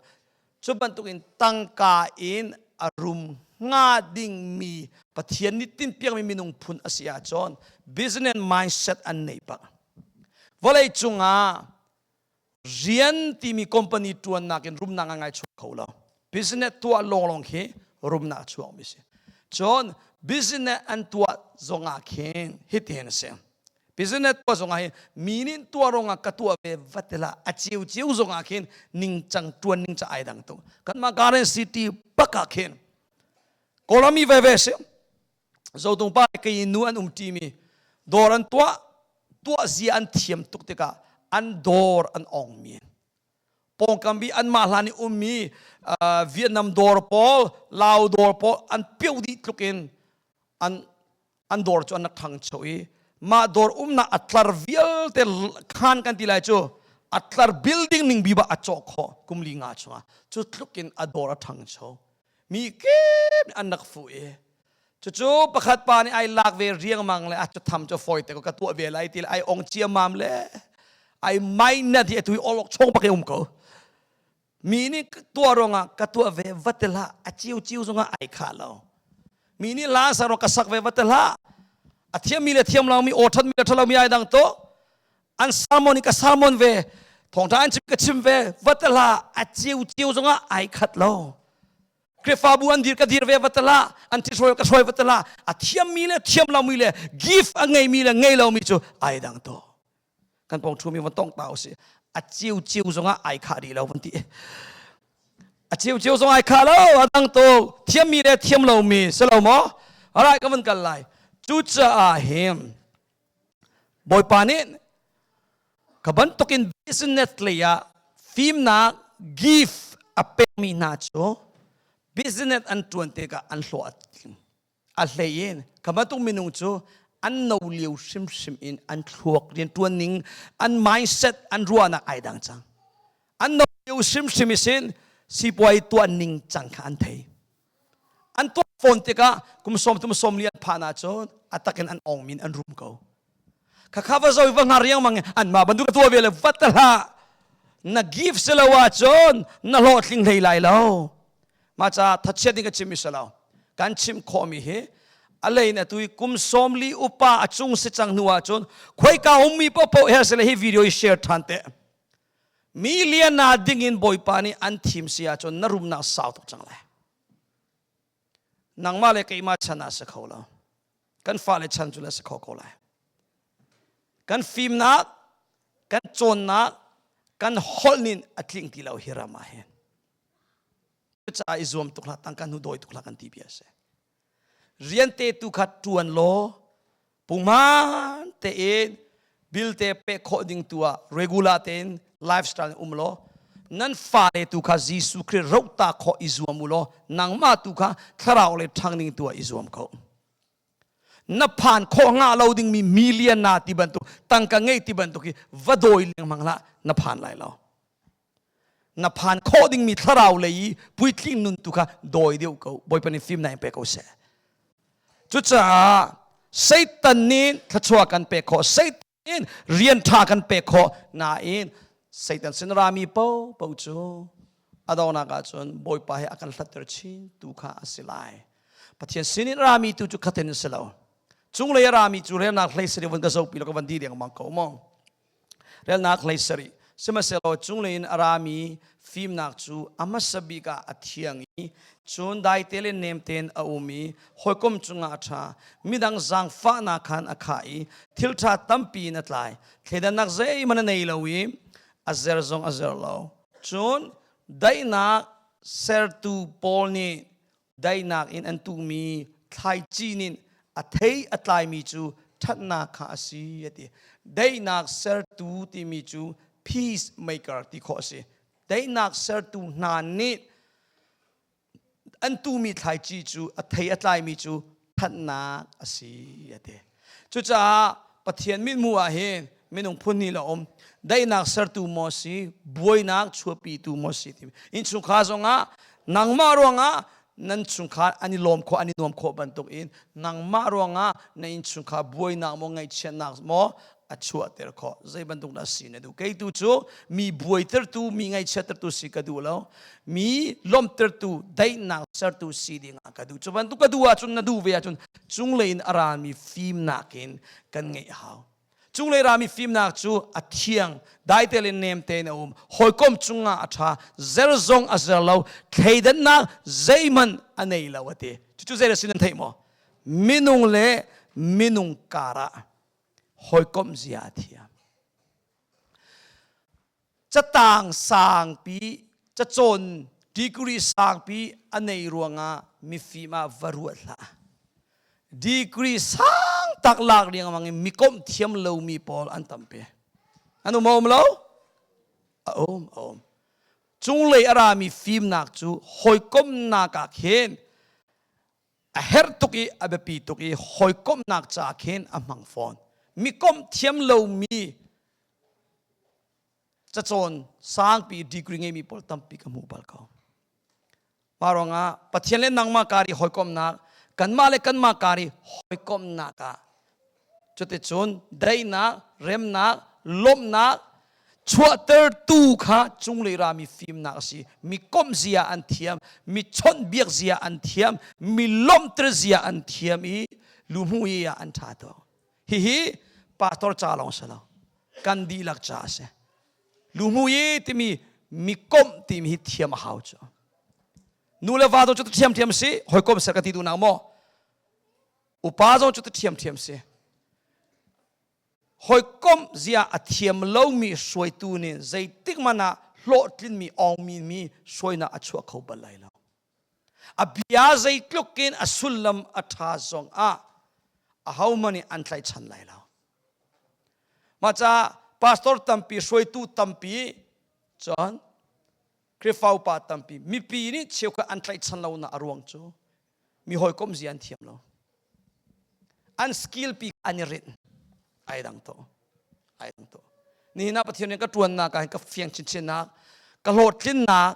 chuban tu in tang ka in arum nga ding mi pathian ni tin piang mi minung phun asia chon business mindset an nei pa volai chunga rian ti mi company tuan na ken rum na nga ngai chu khola business tua long long he rum na chu mi se chon business an tua zonga ken hiten se business tua zonga he minin tua ronga katua ve vatela achiu chiu zonga ken ning chang tuan ning cha ai dang tu kan ma garden city paka ken kolami ve se zo tung pa ke nu an ti mi doran tua zia an thiam tuk te ka an dor an ong mi pong kambi an ma hlani mi Vietnam dor pol Lao dor pol an piu di tlukin an dor chu an thang choi ma dor na atlar vial te khan kan ti lai chu atlar building ning biba achok kho kumli nga chunga chu tlukin ador thang cho mi ke anak fu chu pakhat pa ni ai lak ve riang mang le chu tham cho foi te ko ka tu ve lai til ai ong chia mam le ai mai na di tu olok chong pa ke ko mi ni tu ronga ka tu ve vatela a chiu chiu zonga ai kha lo mi ni la sa ro ka sak ve vatela a thiam mi le thiam lo mi o that mi le thalo mi ai dang to an salmon ka salmon ve thong ta an chim ka chim ve vatela a chiu chiu zonga ai khat lo krifa bu an dir ka dir ve vatela an ti soi ka soi vatela a thiam mi le thiam lo mi le give a ngai mi le ngai lo mi chu ai dang to kan pong thu mi van tong tao si a chiu chiu zonga ai kha ri lo van ti a chiu chiu zonga ai kha lo adang to thiam mi le thiam lo mi se lo mo alright ka van kal lai chu cha a hem boy panin ka ban tokin business le ya Fimnak give a pe mi na cho business an tuan te ka an hlo a hlein ka ba tung minung chu an no liu sim sim in an thuak rian tuan ning an mindset an ruana ai dang chang an no liu sim sim isin si poi tuan ning chang kha an thei an to phone te ka kum som lian phana chon ataken an ong min an room ko ข้าพเจ้าวังหาเรียงมังอันมาบรรทุกตัวเวลวัตละนักกิฟต์เสลาวจนนักโลดลิงเลยไหลแล้วมาจากทัชเชดิงกับชิมิสลาวการชิมขอมีเหอะไรเนี่ยตุยกุมสมลีอุปาจุงสิจังนัวจนคอยก้าวมีปะปะเฮสเลยให้วิดีโอแชร์ทันเตมีเลียนนาดิ่งอินบอยปานี่อันทีมเสียจนนรุมนาสาวตุกจังเลยนางมาเลยก็อิมาชนะสักเขาแล้วกันฟ้าเลยชันจุลสักเขาเลยกันฟิล์มนักกันโจนนักกันฮอลนินอัดลิงที่เราเฮรามาเห็นจะไอซวมตุกละตั้งกันหูโดยตุกละกันทีเบียเสเรียนเตตุขัดจวนโลปุ่งมันเตเอ็นบิลเตเปโคดิ้งตัวเรกูลาเตนไลฟ์สไตล์โลนั่นฟ้าเลยตุขัดยิสุคริเราตาขออิซวมโลนางมาตุขัดทาราวเลยทางนิ่งตัวอิซวมเขานับผ่านข้องาเราดิ้งมีมิลเลียนนาติบันตุตั้งกันไงติบันตุกีวัดโดยเลี้ยงมังละนับผ่านไรเรานับผ่านข้อดิ้งมีทาราวเลยปุยทิ้งนุนตุขัดโดยเดียวเขาบอยเป็นฟิล์มไหนเปเขาเสจุดจ้าไซตันนินทัชวกันเปโคไซตันนินเรียนทากันเปโคนาอินไซตันสินรามีเป้าจูอดาวนักจนบอยไปอากันลัดเตอร์ชินตุขาสิไลปะเทียนสินรามีตุจุขัดเทนสลาวจุงเลยรามีจุเรียนนักเลสรีวันกษัตริย์ปีแล้วก็วันดีเดียงมังเขามองเรียนนักเลสรีสมัยเสลาวจุงเลยรามีฟิล์มนักจูอามาสบิกาอัฐยังอีจุนได้เตเลนเนมเตนอาอุมีหอยกมจุงอาชามิดังจังฟ้านาคันอาคายทิลชาตั้มปีนัดไลเทดันนักเซย์มันในลาวิมอาเซอร์ซงอาเซอร์ลาวจุนได้นักเซอร์ตูปอลนีได้นักอินอันตูมีไทจีนินอัฐยอัตไลมีจูทัดนาคาสียติได้นักเซอร์ตูที่มีจู peacemaker ที่ข้อสิได้นักเซอร์ตูนานิอันตูมีไทยจีจูอัฐยอัตไลมีจูทัดนาอาศียติจุจ้าปะเทียนมิดมัวเห็นไม่นงพูนี่ละได้นักเซอร์ตูมอสีบวยนักชัวปีตูมอสีทีอินชุงข้าจงะนางมารงะนั่นชุงข้าอันนี้ลมโคอันนี้นวมโคบันตุกินนางมารงะในอินชุงข้าบวยนักมองไงเชนนักมออัจฉริยะโคใจบันตุกนัสสินดูเกยตูจูมีบวยเตอร์ตูมีไงเชตร์ตูสิกดูแล้วมีลมเตอร์ตูได้นักเซอร์ตูสีดิ่งกดูจูบันตุกดูอาจุนนาดูเวียจุนจุงเลยนอารามีฟิล์มนักินกันไงฮาวจุงเลยรามีฟิล์มนักจูอัฐยังได้เตลินเนมเตนหอยกมจุงอาชาเซอร์ซงอาเซอร์ลาวเทดันนักใจมันอันไหนลาวเตจูเซอร์สินันเทมอมินุงเล่มินุงการะหอยกมเสียทียจะต่างสางปีจะจนดีกรีสางปีอันในรวงามีฟีมาวรุษละดีกรีสางตักหลากเรียงมังมีกมเทียมเลวมีปอลอันตั้มเปอันนู้มอมเลวอมจุงเลยอารามีฟิล์มนักจูหอยกมนักเข็นเฮร์ตุกีอเบปีตุกีหอยกมนักจากเข็นอมังฟอนมีกมเทียมเลวมีจะจนสร้างปีดีกรีเงมีปอลตั้มปีกับมูบัลเขามารองะปัจเจเลนังมาการีหอยกมนักกันมาเลกันมาการีหอยกมนักจุดที่จนได้นักเร็มนักลมนักชัวเตอร์ตูข้าจุงเลยรามีฟิล์มนักสิมีกมเสียอันเทียมมีชนเบียกเสียอันเทียมมีลมเตอร์เสียอันเทียมอีลูมุยอันท่าตัวฮิปาสตอร์จ้าลองสลากันดีลักจ้าเสลูมุยที่มีกมที่มีเทียมหาวจ้านูเลวาโดจุดเทียมสิหอยกมเสกติดูนังโมอุปาโดจุดเทียมสิหอยกมเสียอัฐิมเลวมีสวยตูนี่ใจติกมันนะโลดลินมีอองมีสวยนะอัจฉริยะเขาบลายแล้วอภิยาใจกลุกกินอสุลลัมอัฐาซองฮาวมันนี่อันไลชันไลแล้วมาจากพาสตอร์ตัมปีสวยตูตัมปีจอนคริฟาวปาตัมปีมีปีนี้เชื่อว่าอันไลชันเราหน้ารวงโจมีหอยกมเสียอันเทียมเราอันสกิลปีอันรินไอ้ดังโตนี่นะประเทศนี้ก็ตรวนนักก็เฟียงชินนักก็โหลดลิ้นนัก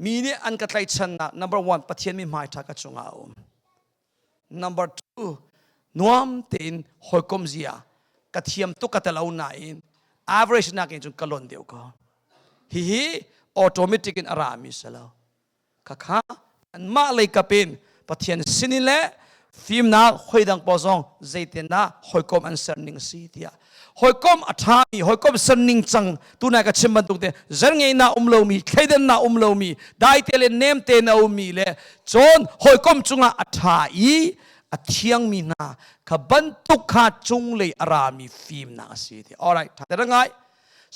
มีนี่อันก็ไลชันนัก number one ประเทศมีหมายทักจงเอา number two นวมเต็นหอยกมเสีย กระเทียมตุกกระเตลเอาไหน average นักเองจนกระล่นเดียวก็ฮิออโตเมติกอินอารามิสแล้วข้าอันมาเลยกับเป็นปะเทียนสินิเล่ฟิมนักหอยดังปอซองใจเต็นนะหอยกอมอันเซนนิงสีเดียหอยกอมอัฐามีหอยกอมเซนนิงจังตัวนายก็ชิมมันตรงเตะเจงไงน่าโลมีใครเดินน่าโลมีได้เตเลเนมเตน่ามีเลยจนหอยกอมจุงอัฐาอีอัฐยังมีนาขบันตุกขาจุงเลยอารามีฟิมนักสีเดีย alright แต่ละไง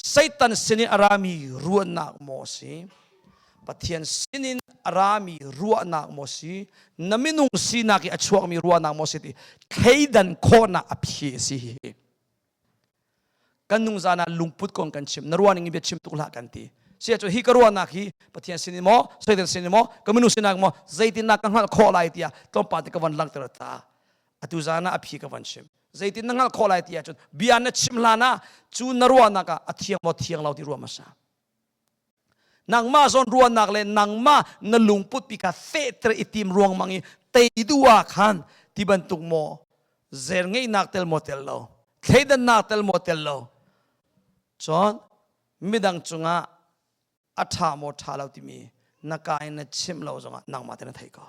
ไซตันสินิอารามีรัวนักโมสีปะเทียนสินินอารามีรัวนักโมสีน้ำมินุงสีนักอชวกมีรัวนักโมสีที่ใครดันโคนักอภิสีกันนุงจานาลุงพุทธกงกันชิมนรัวนิ่งเบียชิมตุลากันทีเสียจฮิกรัวนักฮีปะเทียนสินิโมไซตันสินิโมก็มินุงสินักโมใจตินนักกันหักโคลายตียต้องปาติกวันลังตระตาอตุจานาอภิกวันชิมใจตินนักโคลายตียจนเบียนชิมลานะจูนรัวนักอเทียงโมเทียงเราที่รัวมาซานางมาซอนรัวนักเลยนางมานลุงพุทธปิกาเฟตรอิติมรวงมังอีเตยดัวขันที่บรรทุกโมเจรไงนักเตลโมเตลโลเทดันนักเตลโมเตลโลจอนมิดังจุงะอัฐามโมทาลาวติมีนักการนัชิมเราจงะนางมาเตนไทยก็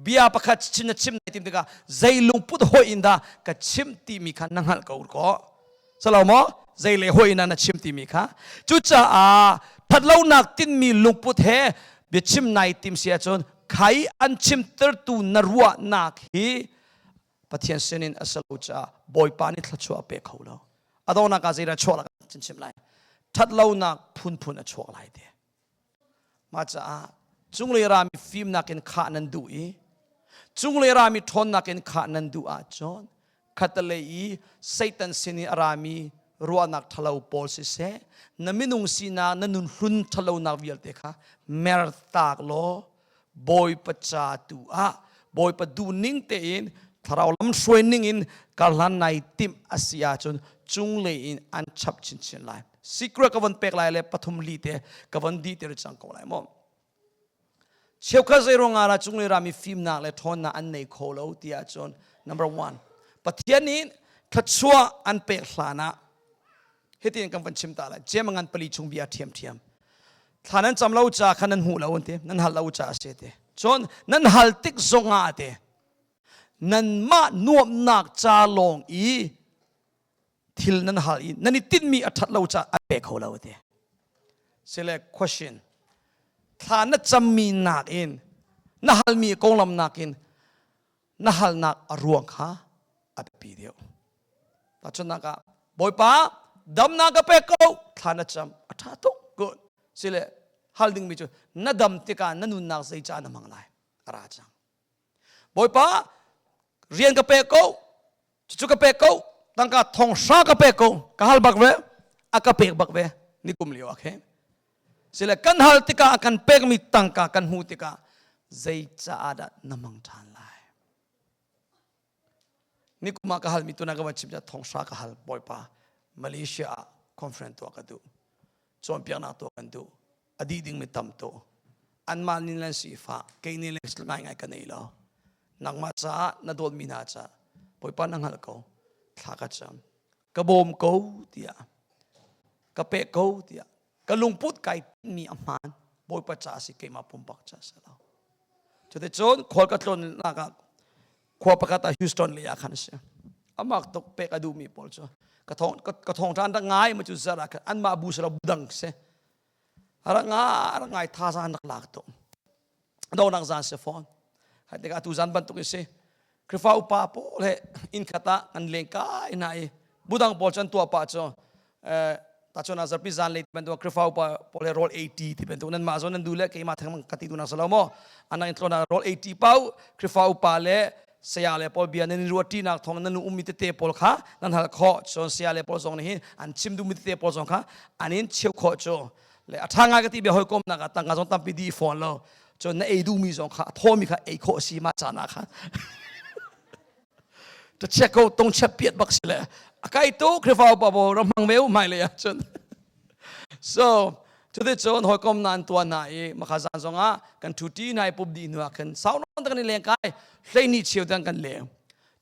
เบียประคัตชินชิมในทีมเด็กใจลุงพุทธหอยอินดากัชิมตีมีขันนังหัลกอุรก็สลาวโมใจเลยหอยนันชิมตีมีขันจุดจ้าทัดเล่านักตินมีลุงพุทธเฮเบียชิมในทีมเสียจนใครอันชิมเตอร์ตูนรัวนักฮีปะเทียนเซนินอัสลูจ้าบอยปานิทัดชัวเปกเขาแล้วอดอนักอาศัยชัวละกันชิมไรทัดเล่านักพุนชัวไรเดียมาจ้าจุงเลยรามีฟิล์มนักเอ็นขานันดูอีจุงเลยรามีทนนักเอ็นขานันดูอาจอนขัดเลยอีไซตันเซนิรามีรัวนักทะเลาปอลสิเซนมินุงสีนานันุนหุนทะเลานักวิลเตค่ะเมรตากโลบอยปัจจาตูอาบอยปัดดูนิ่งเตอินทาราวลำสวยนิ่งอินกาลันในติมอาเซียจนจุงเลยอินอันชับชินชินไลสิกระกวันเปกไลเลยปฐุมลีเตกวันดีเตอร์จังกไลมอเชี่ยวข้าใจรงอาราจุงเลยรามีฟิล์มนักเลยทอนนาอันในโคโลตีอาจน number one ปะเทียนี้ทัดชัวอันเปกลานะเฮตินกันฟันชิมตาละเจมังอันปลีชงเบียเทียมท่านั้นจำเราจ่าขันนั้นหูเราอันเตนั้นหัลเราจ่าเสเตจนนั้นหัลติกซงอาเตนั้นมานวมนักจ่าลงอีทิลนั้นหัลอีนั้นติดมีอัฐเราจ่าอเปกเขาเราเต select question ท่านั้นจำมีนักอินนั้นหัลมีกองลำนักอินนั้นหัลนักอรวงค่ะอเปปีเดียวแต่จนนักบอยป้าดำนักเปกเขาท่านั้นจำอัฐตุกุนสิเลฮัลดิงมิจูนัดดำติกานันุนนักใจจานมังไลราจังบอยป้าเรียนกับเปกเขาจุกับเปกเขาตั้งกาทองชากับเปกเขากฮัลบักเวอากาเปกบักเวนี่กุมเลียวโอเคสิเลกันฮัลติกากันเปกมิตั้งกากันหูติกาใจจาดนมังทานไลนี่กุมากฮัลมิตุนักวัชิบจะทองชากฮัลบอยป้ามาเลเซียคอนเฟรนซ์ตัวกันดูจอมเปียนาตัวกันดูอดีตดิ้งไม่ทำโตอันมานิลันสีฟ้าเกยนิลันสลายไงกันนี่แล้วนักมาจ้านาโดนมีนาจ้าปอยปานังฮัลเขาทักจำกระบมเขาเดียกระเปะเขาเดียกระลุงพุทธไก่มีอมานปอยปาจ้าสิเกยมาปุ่มปักจ้าเสร็จแล้วจุดที่จนขวดกระตุ้นนักขวดประกาศฮิวสตันเลยอาคันเสียอามักตกเปะกระดูมีปอลจ้ากระทงทานตั้งง่ายมาจุดสระอันมาบูสระบุดังเสอะไรง่ายท่าจานนักหลักตัวโดนนักจานเซฟอนให้เด็กอาตุจานบันทุกเสคริฟ้าอุปาโปเลอินขตาอันเลงกายนายบุดังปอจันตัวป้าจ้ตาชนอาจจะพิจารณาเลยเป็นตัวคริฟ้าอุปาโปเลโรล80ที่เป็นตัวนั้นมาจนนั้นดูแลเกี่ยมาทั้งมันกติดูนักสลามอันนั้นอินโทรนาโรล80เป้าคริฟ้าอุปาเลเสียเลยพอเบียนนิรัวตีนักทองนั้นอุ้มมิตรเตปอลค่ะนั่นหักข้อจนเสียเลยพอส่งนี่อันชิมดูมิตรเตปอลส่งค่ะอันนี้เชี่ยวข้อจ้เลยทางงานก็ที่เบียหอยกลมนักตั้งงานส่งตั้งปีดีฟอนแล้วจนในเอดูมีส่งค่ะทอมีค่ะเอโคสีมาจานะค่ะจะเช็คเขาตรงเช็คเปียดบักสิเลยใครตู้คริฟ้าปะบอกรำมังเมลไม่เลยจน so จุดที่จนหอยกลมนานตัวนายมาขยันส่งอ่ะกันทุตีนายปุ๊บดีนัวกันสาวนอนตั้งกันเลี้ยงกายเลยนี่เชี่ยวตั้งกันเลี้ยง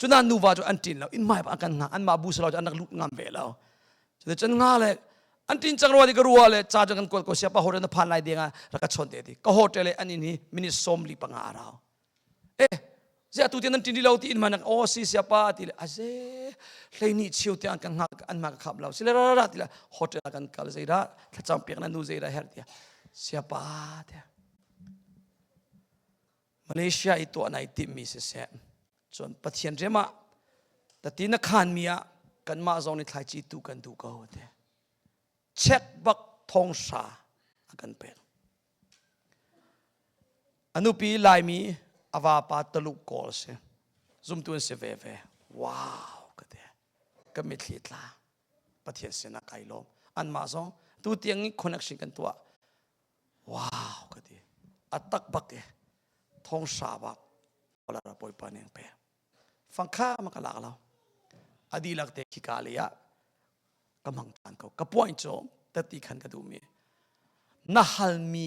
จุนันนูว่าจุอันตินเราอินไม่ปะกันงาอันมาบูสเราจะอันนักลุกงามเบลเราจะจันงาเลยอันตินจังรัวดีก็รัวเลยจ้าจังกันกอลก็เสียปะโหดนพันไล่เดียงรักชนเดียดีก็โหดเลยอันนี้มินิสมลีปังอาเราเสียตุเตียนันตินดีเราตีนมันโอ้สิเสียปะตีเลยอาเซ่เลยนี่ชิวเตียนกันงาอันมาขับเราสิเลยระตีละโหดเลยกันกัลเสียระถ้าจำเปียกนั้นดูเสียระเฮร์เดียเสียปะเดียมาเลเซียอีตัวไหนติมีเสียจนปะเทียนเรมาแต่ที่นักขันมีอะกันมาจงในไทยจีตุกันดูก็เดียเช็คบักทองสากันเป็นอนุปีลายมีอวาปาตลุกกอลเสซุ่มตัวเสเวเวว้าวก็เดียก็ไม่ทิดละปะเทียนเสนักไก่ลมอันมาจงตัวเตียงนี้คอนเนคชั่นกันตัวว้าวก็เดียอัตตักบักเอทองสาบักพอละปอยปานยังเปฟังข้ามันก็หลักเราอดีหลักเตคิกาลียะกำลังทานเขากระป่วยโจมแต่ตีขันกระดูมีน่าฮัลมี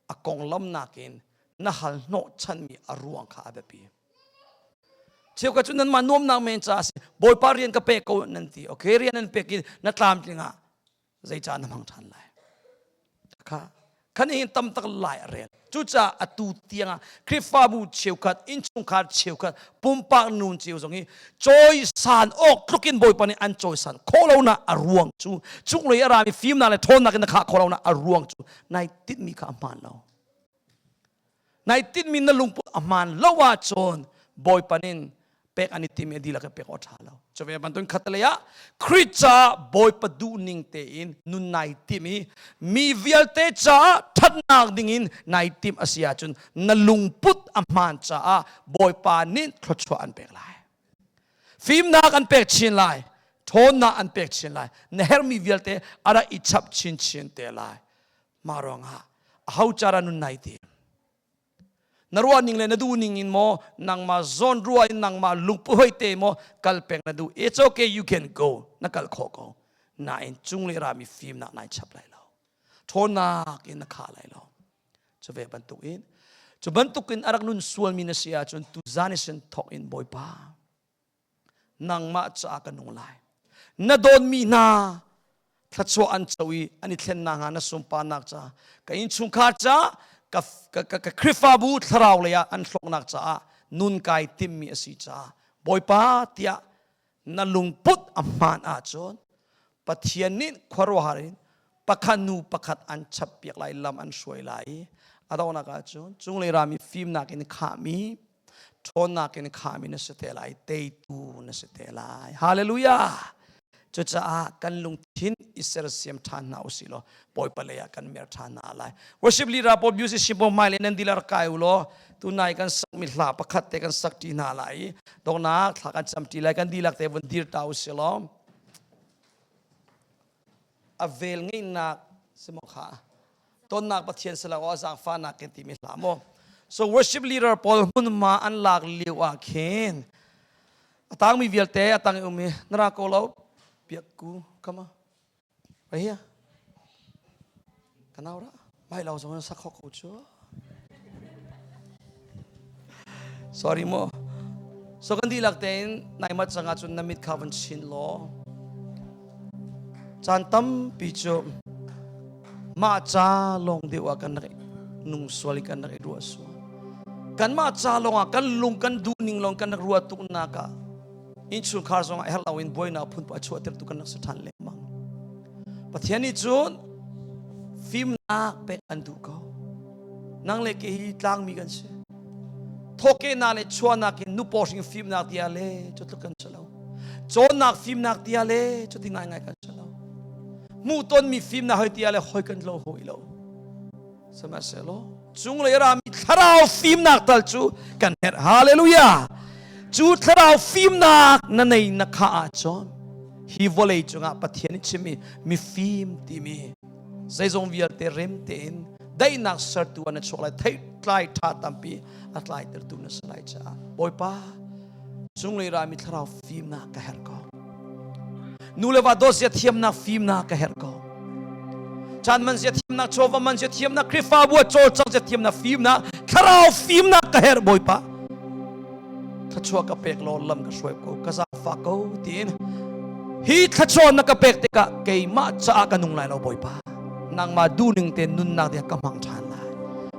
อากงล้ำนักินน่าฮัลโนชันมีอารวงข้าแบบนี้เชื่อว่าจุดนั้นมาโน้มนางเมนจ้าสิบอยปาเรียนกับเปกนั่นทีโอเคเรียนนั่นเปกินนัดตามจริงอ่ะใจจานน้ำทันเลยค่ะขันเห็นตั้มตะไลเรียนจุจ้าอตูเตียงคริฟาบูเชียวกัดอินชุงขาดเชียวกัดปุ่มปากนูนเชียวตรงนี้จอยสันออกทุกินบอยปานี่อันจอยสันโคเราหน้าอารวงจูจุกเลยอะไรมีฟิล์มนั่นเลยทนนักนักขาโคเราหน้าอารวงจูนายติดมีข้ามานเรานายติดมีนลุงปุ๊อามานละว่าจนบอยปานินเป็กอันนี้ทีมดีละก็เป็กอดหาเราจะเป็นบันทึกขัดเลยอะคริสจ้าบอยปะดูนิงเตอินนุนนายทีมีวิลเตจ้าทัดนักดิ่งอินนายทีมอาเซียจนนลุงปุ๊อามานจ้าบอยปานินคลอดชัวอันเป็กไลฟิล์มนักอันเป็กชินไลโทนนักอันเป็กชินไลเนเฮร์มีวิลเตอะไรอิชับชินเตไลมารองฮะเขาจารานุนนายทีนรัวนิ่งเลยนดูนิ่งอินโมนังมาซอนรัวนังมาลุกป่วยเตโมกัลเปงนดู it's okay you can go นักกัลขอก็นายจุงเลยรามีฟิล์มนักนายชับไหลเราโทนักอินนักขาไหลเราจะเวบันตุกินจะบันตุกินอารักนุนส่วนมินเสียจนตุจานิสันทอกอินบอยป้านังมาจากกันนงไลนโดนมีนาทัดชัวอันชวีอันนี้เทนนางานะสมปานักจ้าก็อินชุงขาจ้ากับคริฟาบูทราวเลยอันสกนักจ้านุนไกติมมีสิจ้าบอยป้าเตียนลุงพุทธอมานอาจนปะเทียนนินควรวารินปะขันูปะขัดอันชับเปียกไหลลำอันสวยไหลอาดาวนักอาจนจุงเลยรามีฟิล์มนักอินขามีทนนักอินขามีนัสเตลัยเตตูนัสเตลัยฮาเลลูยาจุดจ้ากันลุงทินอิสราเอลท่านน่าอุสิโลปอยปเลยกันเมียท่านน่าอะไรว่าสิบลีราปอบยูสิชิบไม่เลยนันดีลาร์กายอุโลตุนายกันสักมิลาปะขัดเตกันสักทีน่าอะไรตรงนั้นถ้ากันจำทีไรกันดีลักเตวันดีร์ตาอุสิโลอเวลงี้นักสมองขาต้นนักปะเทียนสละว่าจากฟ้านักกันที่มิลาโม so worship leader Paul มุนมาอันหลากเลี้ยวอาเคนตั้งมีเวลเตตั้งอุมีนราโกลาเปียกกูเข้ามาไปเฮียกันเอาละไม่เราสองคนสักข้อกูชัว sorry โมสกันดีหลักเต็นนายมัดสังอาจนนามิดข้าวันชินโลจันตั้มปิจุมาจ้าลงเดียวกันนักนุ่งสวลิกันนักรัวสัวกันมาจ้าลงกันลุงกันดูนิ่งลงกันนักรัวตุกนักอินชุนคาร์ซองเฮลาวินบอยนาพุ่นปัจจุบันเติร์ตุกันนักสถานเลี้ยงมังปัจจัยนี้จุนฟิล์มนักเป็นอันดูเขานั่งเล็กที่ตั้งมีกันเช่ทอกเกนาเลชวนนักนุปอชิงฟิล์มนักที่อะไรจุดตุกันเชลาโจนนักฟิล์มนักที่อะไรจุดที่ง่ายกันเชลามูต้นมีฟิล์มนักที่อะไรหอยกันโลหอยโลสมัยเชลาจุงเลยรามีทาราวฟิล์มนักตัลจูกันเฮฮาเลลูยาจูทราวฟิล์มนักนั่นเองนักข้าจอนฮีวอลเลย์จุงอ่ะปัทยันชิมีฟิล์มที่มีใส่ซงวิลเตเรมเตนได้นักสัตว์ตัวนั้นโชว์เลยไทยไล่ท่าตัมปีอัตไล่เตอร์ตุนัสไล่จ้าบอยป้าจุงเลยรามีทราวฟิล์มนักกะเฮร์กอนูเลวาโดสยาเทียมนักฟิล์มนักกะเฮร์กอจันมันยาเทียมนักโชวมันยาเทียมนักคริฟาบัวโจจังยาเทียมนักฟิล์มนักทราวฟิล์มนักกะเฮร์บอยป้าท ขชัวกระเป็กโลลำกระช่วยกูกระซาฟ้ากูตีนฮีขชัวนักกระเป็กติกะเกยมาจ้ากันนุ่งไหลเราบ่อยป้านางมาดูหนึ่งเต็นนุนนักเดียกำมังชานไหล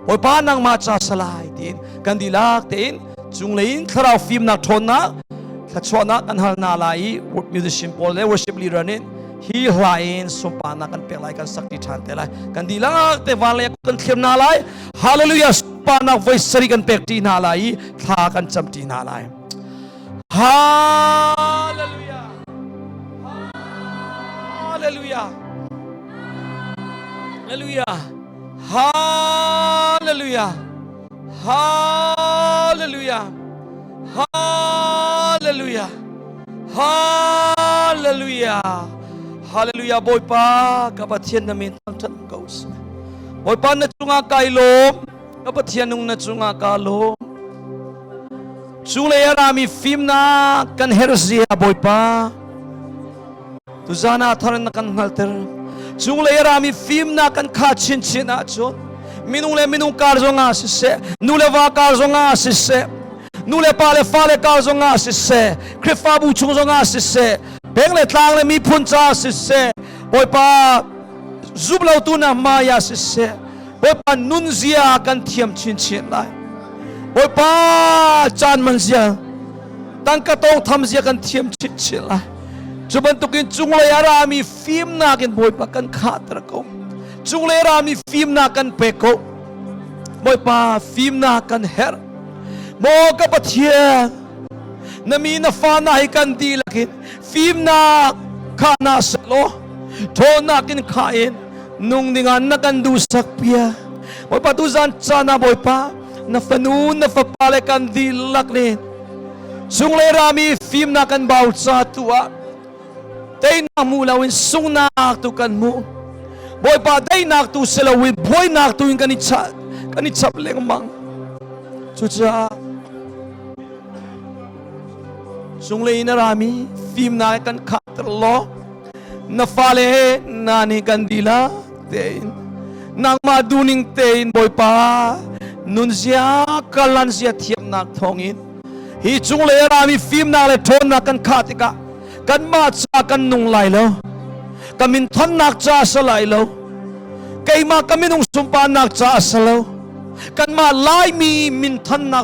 บ่อยป้านางมาจ้าสลายตีนกันดีลักตีนจุงเลยคราวฟิล์มนักทนนักขชัวนักกันหันนาไหลมิวสิชพอลเลยวอร์ชิปลีดเดอร์นี่ฮีไลน์สมปานักกันเปกไลกันสักดิฉันเตลัยกันดีลักเตวันเลยกันเขียนนาไหลฮาเลลูยาสปานักไว้สริกันเปกตีนาไหลท่ากันจำตีนาไหลฮาเลลูยาฮาเลลูยาฮาเลลูยาฮาเลลูยาฮาเลลูยาฮาเลลูยาฮาเลลูยาฮาเลลูยาบอยป้ากับเทียนนามินตั้งทันเกาสบอยป้านัจุงากายลมกับเทียนนุ่งนัจุงากาลมจุงเลยรามีฟิมนากันเฮรเซียบอยป้าตุจานาทารันกันฮัลเตอร์จุงเลยรามีฟิมนากันขาชินชินอาจนมินุเลการจงอาสิเซนูเลวาการจงอาสิเซนูเลปาเลฟาเลการจงอาสิเซคริฟาบูชงจงอาสิเซเพ่งเลทางเลมีพุนจาสิเซบอยป้าจุบเลาตุนามายาสิเซบอยป้านุนเซียกันเทียมชินชินไลบอยป้าจานมันเซียตั้งกระตงทำเซียกันเทียมชินชินไลจุบันตุกินจุงเลยรามีฟิมนากันบอยป้ากันขาดตะกงจุงเลยรามีฟิมนากันเปโกบอยป้าฟิมนากันเฮร์โมกับเทียนมีนฟ้านาให้กันดีลักินฟิมนาขานาสโลโทนักินขาอินนุ่งดิ่งนักันดูสักเปียบอยป้าตุจันจานาบอยป้านฟนูนฟปาเลกันดีลักเลนจุงเลยรามีฟิมนากันบ่าวซาตัวได้นักมูลาวินสุงนักตุกันมูบอยป้าได้นักตุเซลวินบอยนักตุอินกันอิชับเลงมังจุจ้าจุงเลยนารามีฟิมนากันขัดรอนาฟาเลนานิกันดีลาเตนนางมาดูนิงเตนบอยป้านุนเสียกัลันเสียเทียมนักทองอินฮีจุงเลยรามีฟิมนาเลทนนักกันขัดติกะกันมาจากกันนุ่งไหลแล้วกันมินทันนักจ้าสลายแล้วไกมากันมินุงสุมปานักจ้าสลาวกันมาไล่มีมินทันนัก